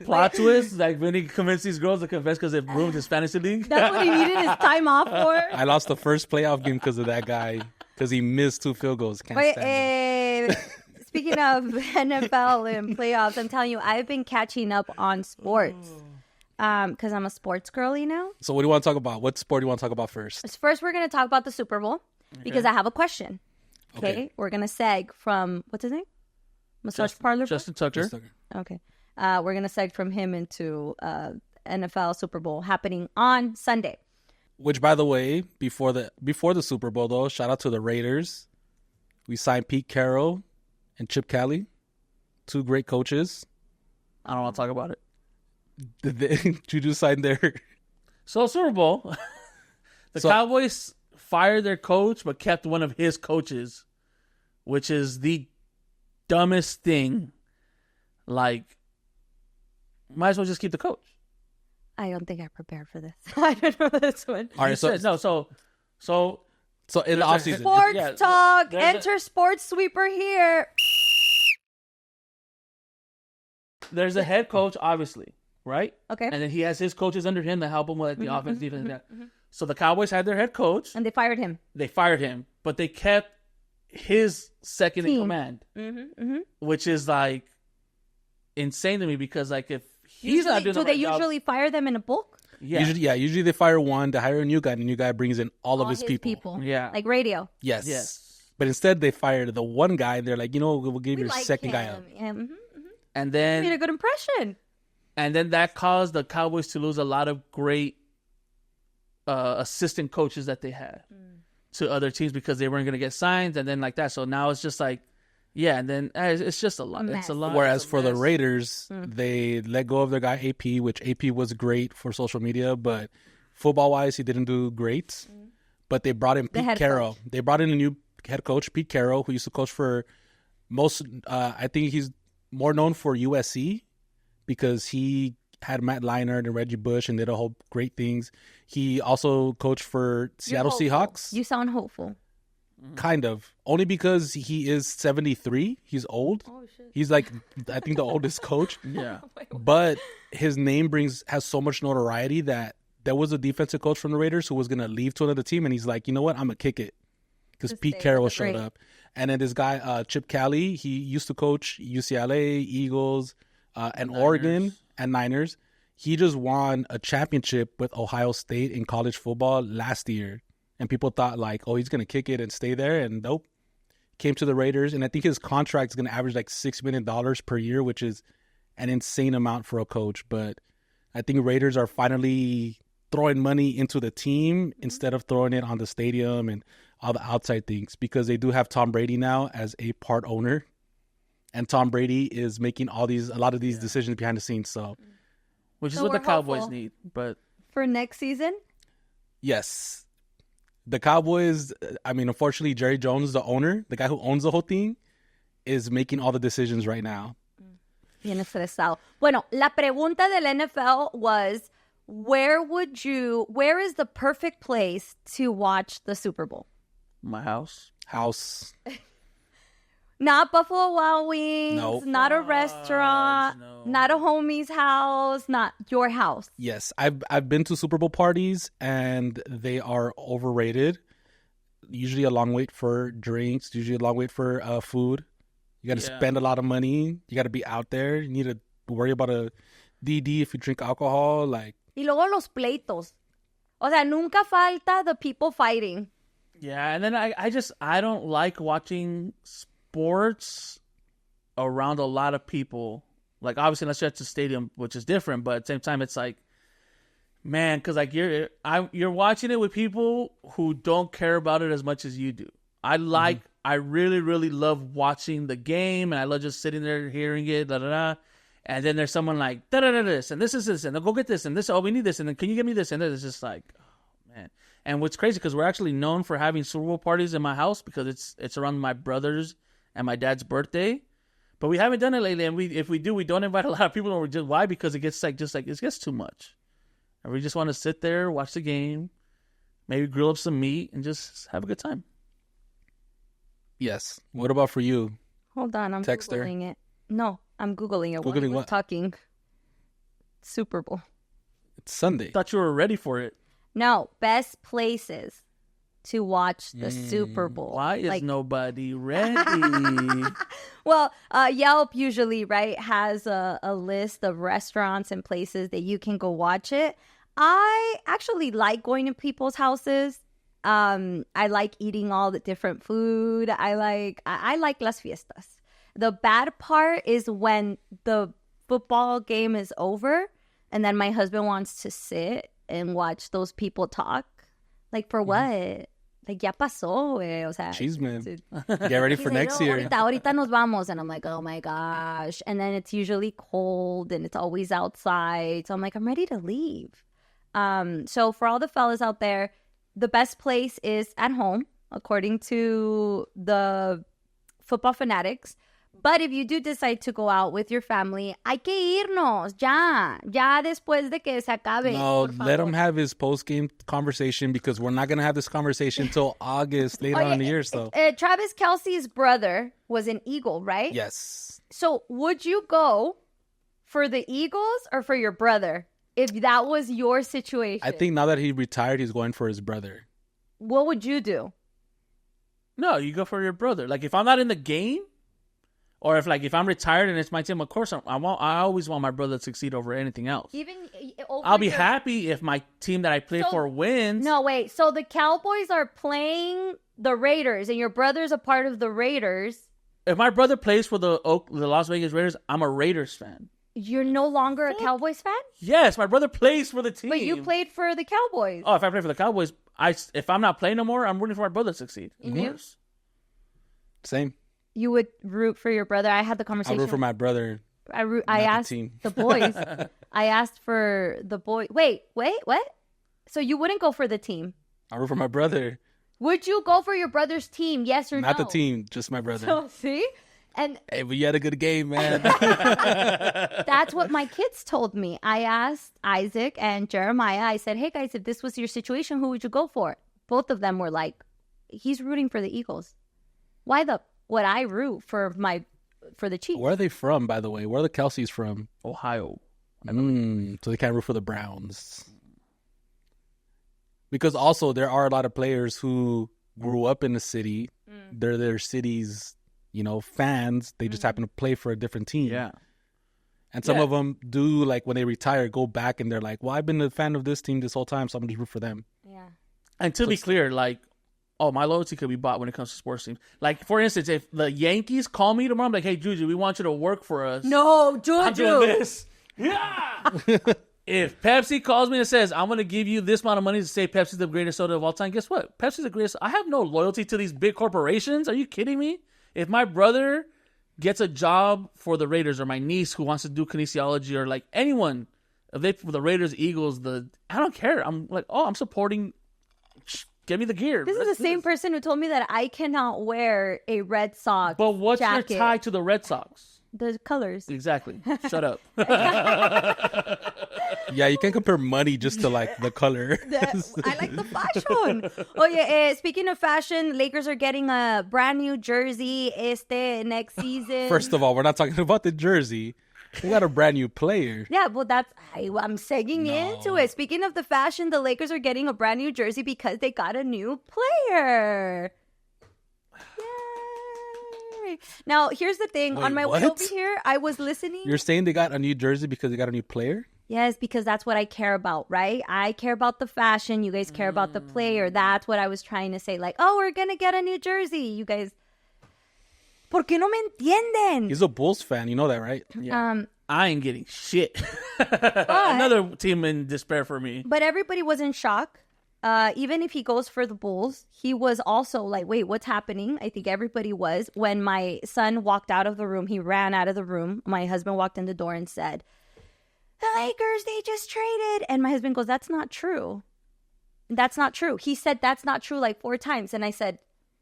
Plot twist, like when he convinced these girls to confess because it ruined his fantasy league.
That's what he needed his time off for.
I lost the first playoff game because of that guy. Because he missed 2 field goals. Can't stand it.
Speaking of NFL and playoffs, I'm telling you, I've been catching up on sports. Because I'm a sports girly now.
So what do you want to talk about? What sport do you want to talk about first?
First, we're going to talk about the Super Bowl. Because I have a question. Okay. We're going to seg from, what's his name? Massage parlor?
Justin Tucker.
Okay. We're going to seg from him into NFL Super Bowl happening on Sunday.
Which, by the way, before the Super Bowl, though, shout out to the Raiders. We signed Pete Carroll and Chip Calle, 2 great coaches.
I don't want to talk about it.
Juju signed their...
So, Super Bowl. Cowboys fired their coach, but kept one of his coaches, which is the dumbest thing. Like, might as well just keep the coach.
I don't think I prepared for this. I don't know this one.
All right, so in the offseason.
Sports talk. Enter sports sweeper here.
There's a head coach, obviously, right?
Okay.
And then he has his coaches under him that help him with the offense, defense, that. So the Cowboys had their head coach.
And they fired him.
They fired him, but they kept his second in command, which is like insane to me because like if he's not doing the right job,
usually fire them in a bulk?
Yeah. Usually they fire one, they hire a new guy, and the new guy brings in all of his people.
Yeah.
Like radio.
Yes. But instead they fired the one guy, and they're like, we'll give your second guy up.
Yeah.
And then
made a good impression.
And then that caused the Cowboys to lose a lot of great assistant coaches that they had to other teams because they weren't going to get signed and then like that. So now it's just like, and then it's just a lot. It's a lot.
Whereas for the Raiders, they let go of their guy AP, which AP was great for social media, but football-wise, he didn't do great. But they brought in Pete Carroll. They brought in a new head coach, Pete Carroll, who used to coach for most, I think he's more known for USC because he had Matt Leinart and Reggie Bush and did a whole great things. He also coached for Seattle Seahawks.
You sound hopeful.
Kind of. Only because he is 73. He's old. Oh, shit. He's like, I think the oldest coach.
Yeah.
But his name has so much notoriety that there was a defensive coach from the Raiders who was going to leave to another team. And he's like, you know what? I'm going to kick it. Because Pete Carroll showed up. And then this guy, Chip Calle, he used to coach UCLA, Eagles, and Niners. Oregon and Niners. He just won a championship with Ohio State in college football last year. And people thought like, he's going to kick it and stay there. And nope. Came to the Raiders. And I think his contract is going to average like $6 million per year, which is an insane amount for a coach. But I think Raiders are finally throwing money into the team instead of throwing it on the stadium and all the outside things. Because they do have Tom Brady now as a part owner. And Tom Brady is making a lot of these decisions behind the scenes. So,
which is what the Cowboys need. But
for next season?
Yes. The Cowboys, I mean, unfortunately, Jerry Jones, the owner, the guy who owns the whole thing, is making all the decisions right now.
Bien estresado. Bueno, la pregunta del NFL was, where is the perfect place to watch the Super Bowl?
My house.
Not Buffalo Wild Wings,
nope.
Not a restaurant, not a homie's house, not your house.
Yes, I've been to Super Bowl parties and they are overrated. Usually a long wait for drinks, usually a long wait for food. You got to spend a lot of money. You got to be out there. You need to worry about a DD if you drink alcohol. Like.
Y luego los pleitos. O sea, nunca falta the people fighting.
Yeah, and then I don't like watching sports around a lot of people. Like, obviously, unless you're at the stadium, which is different, but at the same time, it's like, man, because like you're watching it with people who don't care about it as much as you do. I really, really love watching the game, and I love just sitting there hearing it, and then there's someone like, this, and this is this, and they'll go get this, and this, we need this, and then can you get me this, and then it's just like, oh, man. And what's crazy, because we're actually known for having Super Bowl parties in my house, because it's around my brother's and my dad's birthday, but we haven't done it lately, and if we do, we don't invite a lot of people over. Why? Because it gets it gets too much, and we just want to sit there, watch the game, maybe grill up some meat, and just have a good time.
Yes. What about for you?
Hold on, I'm
Texter.
Googling it. No, I'm Googling it.
Googling
while
what?
Talking. Super Bowl.
It's Sunday.
Thought you were ready for it.
No, best places to watch the Super Bowl.
Why is nobody ready?
Well, Yelp usually, right, has a list of restaurants and places that you can go watch it. I actually like going to people's houses. I like eating all the different food. I like las fiestas. The bad part is when the football game is over and then my husband wants to sit and watch those people talk. Like, for what? Like, ya pasó, güey. O sea,
Jeez, man. Get ready for next year.
Ahorita nos vamos. And I'm like, oh my gosh. And then it's usually cold and it's always outside. So I'm like, I'm ready to leave. So for all the fellas out there, the best place is at home, according to the football fanatics. But if you do decide to go out with your family, hay que irnos, ya después de que se acabe.
No, let him have his post-game conversation because we're not going to have this conversation till August, later on in the year. So
Travis Kelce's brother was an Eagle, right?
yes.
So would you go for the Eagles or for your brother if that was your situation?
I think now that he retired, he's going for his brother.
What would you do?
No, you go for your brother. Like, if I'm not in the game, or if I'm retired and it's my team, of course I always want my brother to succeed over anything else.
Even
I'll be happy if my team that I play for wins.
No, wait. So the Cowboys are playing the Raiders, and your brother's a part of the Raiders.
If my brother plays for the Las Vegas Raiders, I'm a Raiders fan.
You're no longer a Cowboys fan?
Yes, my brother plays for the team.
But you played for the Cowboys.
Oh, if I play for the Cowboys, if I'm not playing no more, I'm rooting for my brother to succeed. Of course.
Same.
You would root for your brother. I had the
I
conversation.
root for my brother.
I asked the boys. I asked for the boy. Wait, what? So you wouldn't go for the team?
I root for my brother.
Would you go for your brother's team? Yes or no?
Not the team, just my brother.
So, see? And
hey, but you had a good game, man.
that's what my kids told me. I asked Isaac and Jeremiah, I said, hey guys, if this was your situation, who would you go for? Both of them were like, he's rooting for the Eagles. Why would I root for the Chiefs?
Where are they from, by the way? Where are the Kelce's from?
Ohio.
So they can't root for the Browns. Because also there are a lot of players who grew up in the city. They're their city's, fans. They just happen to play for a different team.
Yeah.
And some of them do, like, when they retire, go back and they're like, well, I've been a fan of this team this whole time, so I'm going to root for them.
Yeah.
And to be clear, like, my loyalty could be bought when it comes to sports teams. Like, for instance, if the Yankees call me tomorrow, I'm like, hey, Juju, we want you to work for us.
No, Juju.
I'm doing this. Yeah. If Pepsi calls me and says, I'm going to give you this amount of money to say Pepsi's the greatest soda of all time, guess what? Pepsi's the greatest. I have no loyalty to these big corporations. Are you kidding me? If my brother gets a job for the Raiders, or my niece who wants to do kinesiology, or like anyone, if they for the Raiders, Eagles, I don't care. I'm like, I'm supporting. Give me the gear.
This is the same person who told me that I cannot wear a Red Sox
But what's
jacket.
your tie to the Red Sox?
The colors.
Exactly. Shut up.
Yeah, you can't compare money just to, like, the color.
I like the fashion. Oh, yeah. Speaking of fashion, Lakers are getting a brand new jersey next season.
First of all, we're not talking about the jersey. We got a brand new player.
Yeah, well, I'm segging into it. Speaking of the fashion, the Lakers are getting a brand new jersey because they got a new player. Yay. Now, here's the thing.
Wait,
on my way
what?
over here, I was listening.
You're saying they got a new jersey because they got a new player?
Yes, because that's what I care about, right? I care about the fashion. You guys care about the player. That's what I was trying to say. Like, we're going to get a new jersey. You guys, ¿por qué no me entienden?
He's a Bulls fan. You know that, right?
Yeah. I ain't getting shit. Another team in despair for me.
But everybody was in shock. Even if he goes for the Bulls, he was also like, wait, what's happening? I think everybody was. When my son walked out of the room, he ran out of the room. My husband walked in the door and said, the Lakers, they just traded. And my husband goes, that's not true. That's not true. He said that's not true like 4 times. And I said,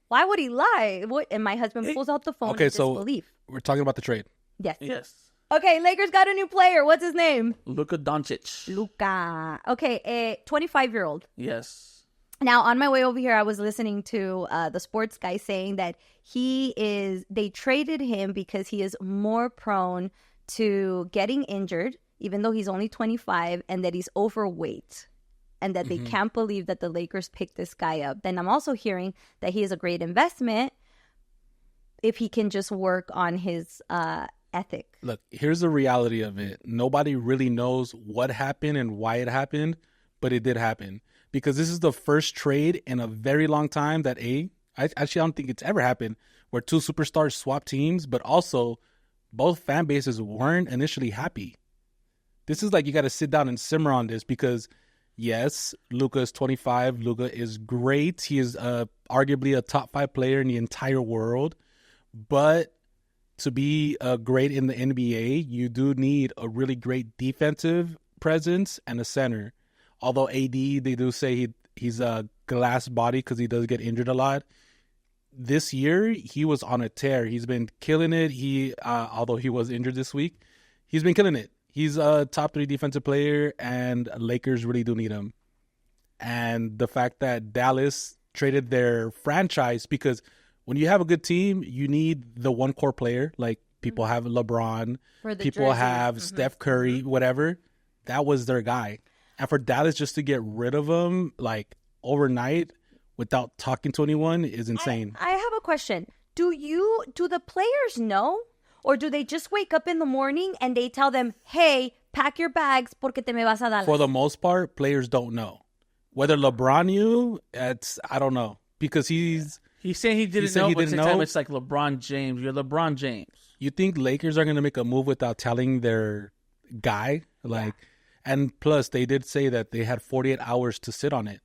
why would he lie? What? And my husband pulls out the phone
Okay,
in
so
disbelief.
we're talking about the trade.
Yes.
Yes.
Okay, Lakers got a new player. What's his name?
Luka Doncic.
Luka. Okay, a 25-year-old.
Yes.
Now, on my way over here, I was listening to the sports guy saying that they traded him because he is more prone to getting injured, even though he's only 25, and that he's overweight, and that they can't believe that the Lakers picked this guy up. Then I'm also hearing that he is a great investment if he can just work on his ethic.
Look, here's the reality of it. Nobody really knows what happened and why it happened, but it did happen. Because this is the first trade in a very long time that I don't think it's ever happened where two superstars swap teams, but also both fan bases weren't initially happy. This is like you got to sit down and simmer on this because, yes, Luka is 25. Luka is great. He is arguably a top 5 player in the entire world. But to be great in the NBA, you do need a really great defensive presence and a center. Although AD, they do say he's a glass body because he does get injured a lot. This year, he was on a tear. He's been killing it. Although he was injured this week, he's been killing it. He's a top 3 defensive player, and Lakers really do need him. And the fact that Dallas traded their franchise, because when you have a good team, you need the one core player. Like people have LeBron, people
jerseys.
have Steph Curry, whatever. That was their guy. And for Dallas just to get rid of him, like, overnight without talking to anyone is insane.
I have a question. Do the players know? Or do they just wake up in the morning and they tell them, hey, pack your bags porque te me vas a Dallas?
For the most part, players don't know. Whether LeBron knew, I don't know. Because he's
saying he didn't know, but at the same time, it's like LeBron James. You're LeBron James. You
think Lakers are going to make a move without telling their guy? Like... Yeah. And plus, they did say that they had 48 hours to sit on it.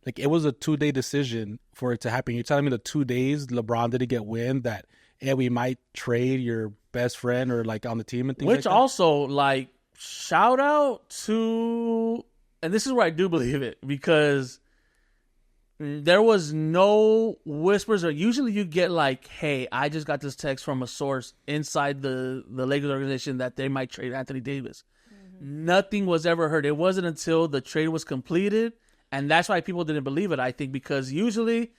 Like, it was a 2-day decision for it to happen. You're telling me the 2 days LeBron didn't get wind that, hey, we might trade your best friend or, like, on the team and things like that?
Which also, like, shout out to... And this is where I do believe it. Because there was no whispers. Or usually you get, like, hey, I just got this text from a source inside the Lakers organization that they might trade Anthony Davis. Nothing was ever heard. It wasn't until the trade was completed, and that's why people didn't believe it, I think, because usually,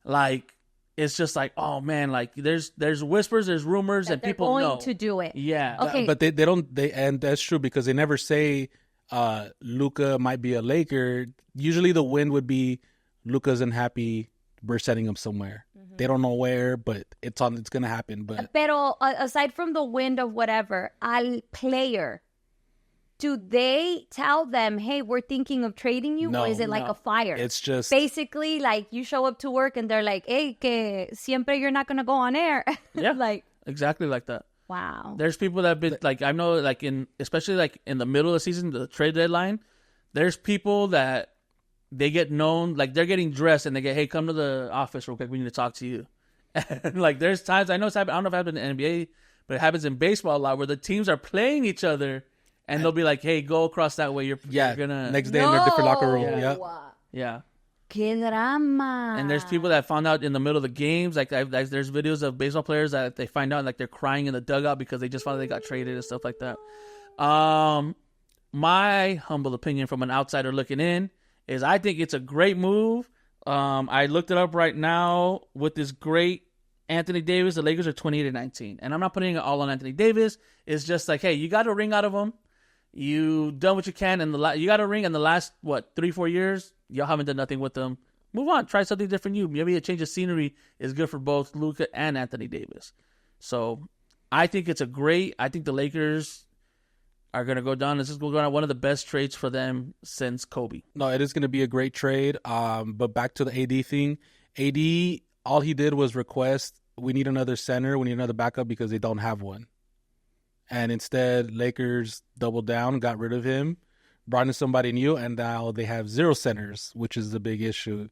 like, it's just like, oh, man, like, there's whispers, there's rumors, and people know.
They're going to do it.
Yeah.
Okay.
But they don't, and that's true, because they never say Luka might be a Laker. Usually the wind would be Luka's unhappy, we're sending him somewhere. Mm-hmm. They don't know where, but it's going to happen.
Pero aside from the wind of whatever, al player... Do they tell them, hey, we're thinking of trading you? Or is it like a fire?
It's just...
Basically, like, you show up to work and they're like, hey, que siempre you're not going to go on air.
Yeah,
like
exactly like that.
Wow.
There's people that have been, like, I know, like, especially, like, in the middle of the season, the trade deadline, there's people that they get known, like, they're getting dressed and they get, hey, come to the office real quick. We need to talk to you. And, like, there's times, I know it's happened, I don't know if it happened in the NBA, but it happens in baseball a lot where the teams are playing each other. And they'll be like, hey, go across that way. You're gonna...
Next day in their different locker room.
Yeah.
Que drama.
And there's people that found out in the middle of the games. Like, there's videos of baseball players that they find out, like, they're crying in the dugout because they just found out they got traded and stuff like that. My humble opinion from an outsider looking in is I think it's a great move. I looked it up right now with this great Anthony Davis. The Lakers are 28-19. And I'm not putting it all on Anthony Davis. It's just like, hey, you got a ring out of him. You done what you can, and you got a ring in the last 3-4 years. Y'all haven't done nothing with them. Move on, try something different. Maybe a change of scenery is good for both Luka and Anthony Davis. So I think it's I think the Lakers are gonna go down. This is going to go one of the best trades for them since Kobe.
No, it is gonna be a great trade. But back to the AD thing. AD, all he did was request, we need another center, we need another backup because they don't have one. And instead, Lakers doubled down, got rid of him, brought in somebody new, and now they have 0 centers, which is the big issue.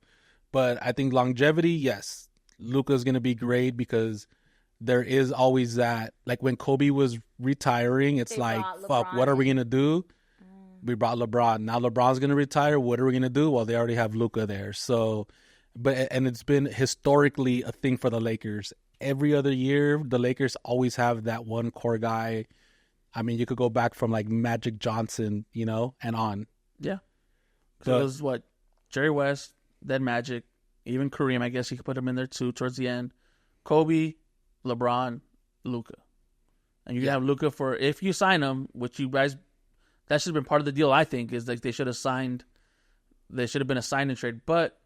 But I think longevity, yes. Luka's going to be great because there is always that. Like when Kobe was retiring, it's like, fuck, what are we going to do? We brought LeBron. Now LeBron's going to retire. What are we going to do? Well, they already have Luka there. So, and it's been historically a thing for the Lakers. Every other year, the Lakers always have that one core guy. I mean, you could go back from like Magic Johnson, and on.
Yeah. So it was Jerry West, then Magic, even Kareem. I guess you could put him in there too towards the end. Kobe, LeBron, Luka, and you can have Luka for if you sign him, which you guys that should have been part of the deal. I think is like they should have signed. They should have been a sign and trade, but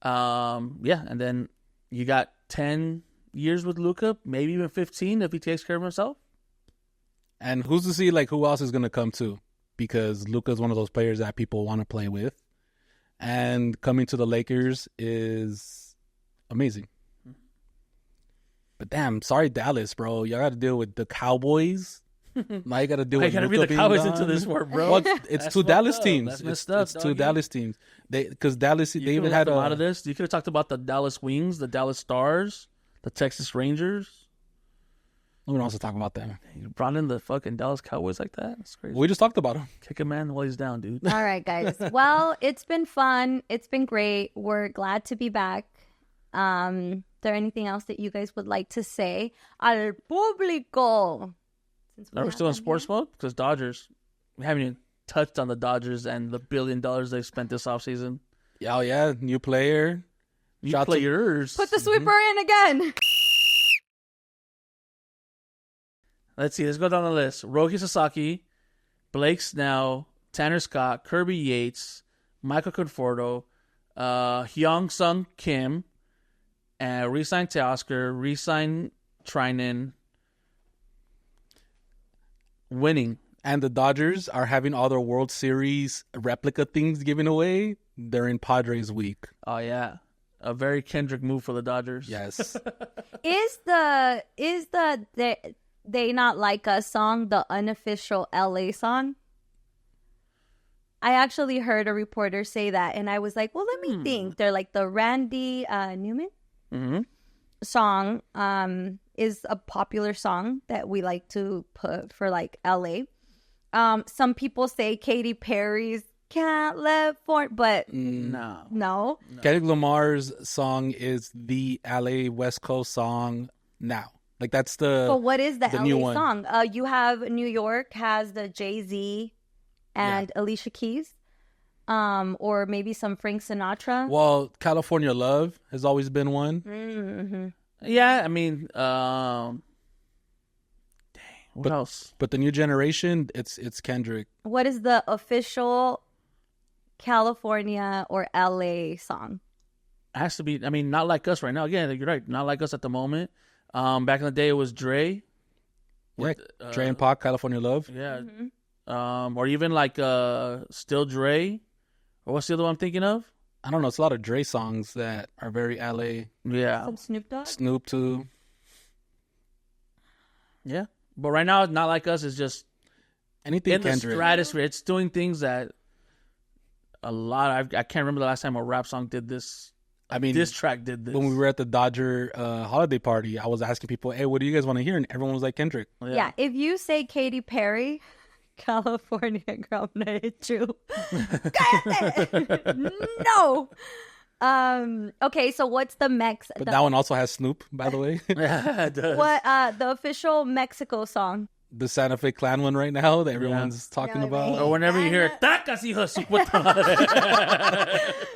and then you got 10 years with Luka, maybe even 15 if he takes care of himself.
And who's to see like who else is going to come too? Because Luka's one of those players that people want to play with. And coming to the Lakers is amazing. But damn, sorry Dallas, bro. Y'all got to deal with the Cowboys. Now you got to deal with
Luka
Luka
bring the Cowboys
gone.
into this war, bro.
Well, it's two Dallas teams.
That's messed up,
It's two
doggy.
Dallas teams. Because Dallas,
You
they
could
even
have
had
left them out of this. You could have talked about the Dallas Wings, the Dallas Stars, the Texas Rangers.
No one wants to talk about them.
You brought in the fucking Dallas Cowboys like that? That's crazy.
We just talked about them.
Kick a man while he's down, dude.
All right, guys. Well, it's been fun. It's been great. We're glad to be back. Is there anything else that you guys would like to say? Al público.
Are we still in sports mode? Because Dodgers, we haven't even touched on the Dodgers and the $1 billion they've spent this offseason.
Oh, yeah. New player.
New
Shout out to-
players.
Put the sweeper in again.
Let's see. Let's go down the list. Roki Sasaki, Blake Snell, Tanner Scott, Kirby Yates, Michael Conforto, Hyung Sung Kim, and re-signed Teoscar, re-signed Trinan. Winning.
And the Dodgers are having all their World Series replica things given away during Padres week.
Oh, yeah. A very Kendrick move for the Dodgers.
Yes.
Is the They Not Like Us song the unofficial LA song? I actually heard a reporter say that, and I was like, well, let me think. They're like the Randy Newman song is a popular song that we like to put for like LA. Some people say Katy Perry's Can't Let For, but no.
Kendrick Lamar's song is the LA West Coast song now. Like that's the.
But what is the LA
new one.
song? You have New York has the Jay-Z and Alicia Keys, or maybe some Frank Sinatra.
Well, California Love has always been one.
Mm-hmm.
Yeah, I mean, dang, what else?
But the new generation, it's Kendrick.
What is the official California or LA song?
It has to be, I mean, Not Like Us right now. Again, you're right. Not Like Us at the moment. Back in the day, it was Dre.
Yeah, Dre and Pac, California Love.
Yeah. Or even like Still Dre. Or what's the other one I'm thinking of?
I don't know. It's a lot of Dre songs that are very LA.
Yeah.
Some Snoop Dogg?
Snoop too.
Yeah. But right now, Not Like Us is just
Anything
in the
Kendrick.
stratosphere. It's doing things that a lot. I can't remember the last time a rap song did this.
I mean,
This track did this.
when we were at the Dodger holiday party, I was asking people, "Hey, what do you guys want to hear?" And everyone was like, "Kendrick."
Yeah. If you say Katy Perry, California girl, I'm gonna hit you. Cállate. No. Okay, so what's the
But that one also has Snoop, by the way.
Yeah, it does.
what the official Mexico song?
The Santa Fe Clan one right now that everyone's talking
No,
about.
right.
Or whenever you hear "Tacas, hijo de su puta madre."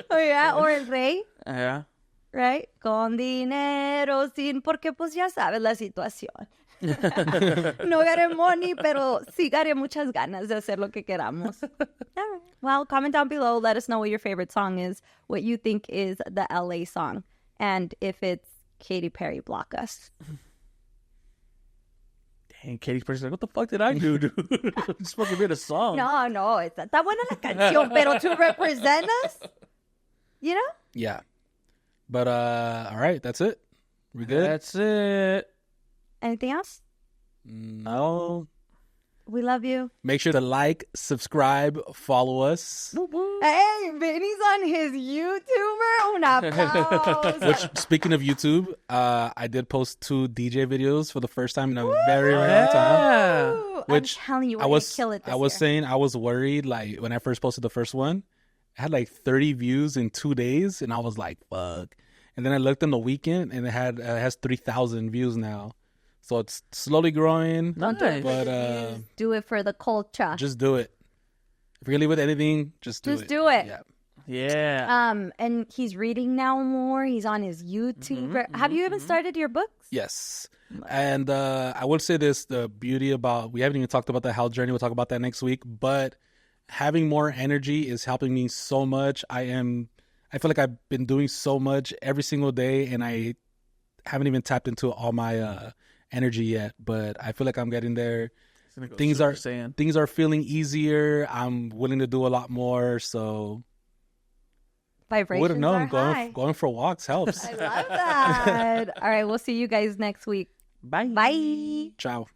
Oh yeah, or El Rey,
Yeah.
right? Con dinero, sin, porque pues ya sabes la situación. No haré money, pero sí haré muchas ganas de hacer lo que queramos. All right. Well, comment down below. Let us know what your favorite song is, what you think is the LA song, and if it's Katy Perry, block us.
Dang, Katy Perry's like, what the fuck did I do, dude? I just fucking made a song.
No, está buena la canción, pero to represent us, you know?
Yeah. But all right, that's it. We good?
That's it.
Anything else?
No.
We love you.
Make sure to like, subscribe, follow us.
Hey, Vinny's on his YouTuber. Un aplauso.
Which, speaking of YouTube, I did post 2 DJ videos for the first time in a very, very long time.
Yeah.
Ooh,
Which
I'm telling you, we're
I was,
gonna kill it this
I was
year.
saying I was worried, like when I first posted the first one, I had like 30 views in 2 days, and I was like, "Fuck!" And then I looked in the weekend, and it has 3,000 views now. So it's slowly growing.
Nice.
But
Do it for the culture.
just do it. If you're gonna leave with anything, just do it.
Just do it.
Yeah.
Yeah.
And he's reading now more. He's on his YouTube. Have you even started your books?
Yes. And I will say this, the beauty about, we haven't even talked about the health journey. We'll talk about that next week. But having more energy is helping me so much. I feel like I've been doing so much every single day, and I haven't even tapped into all my energy yet. But I feel like I'm getting there. Things are feeling easier. I'm willing to do a lot more. So
vibrations
would have known
are high.
going for walks helps.
I love that. All right, we'll see you guys next week.
Bye.
Bye.
Ciao.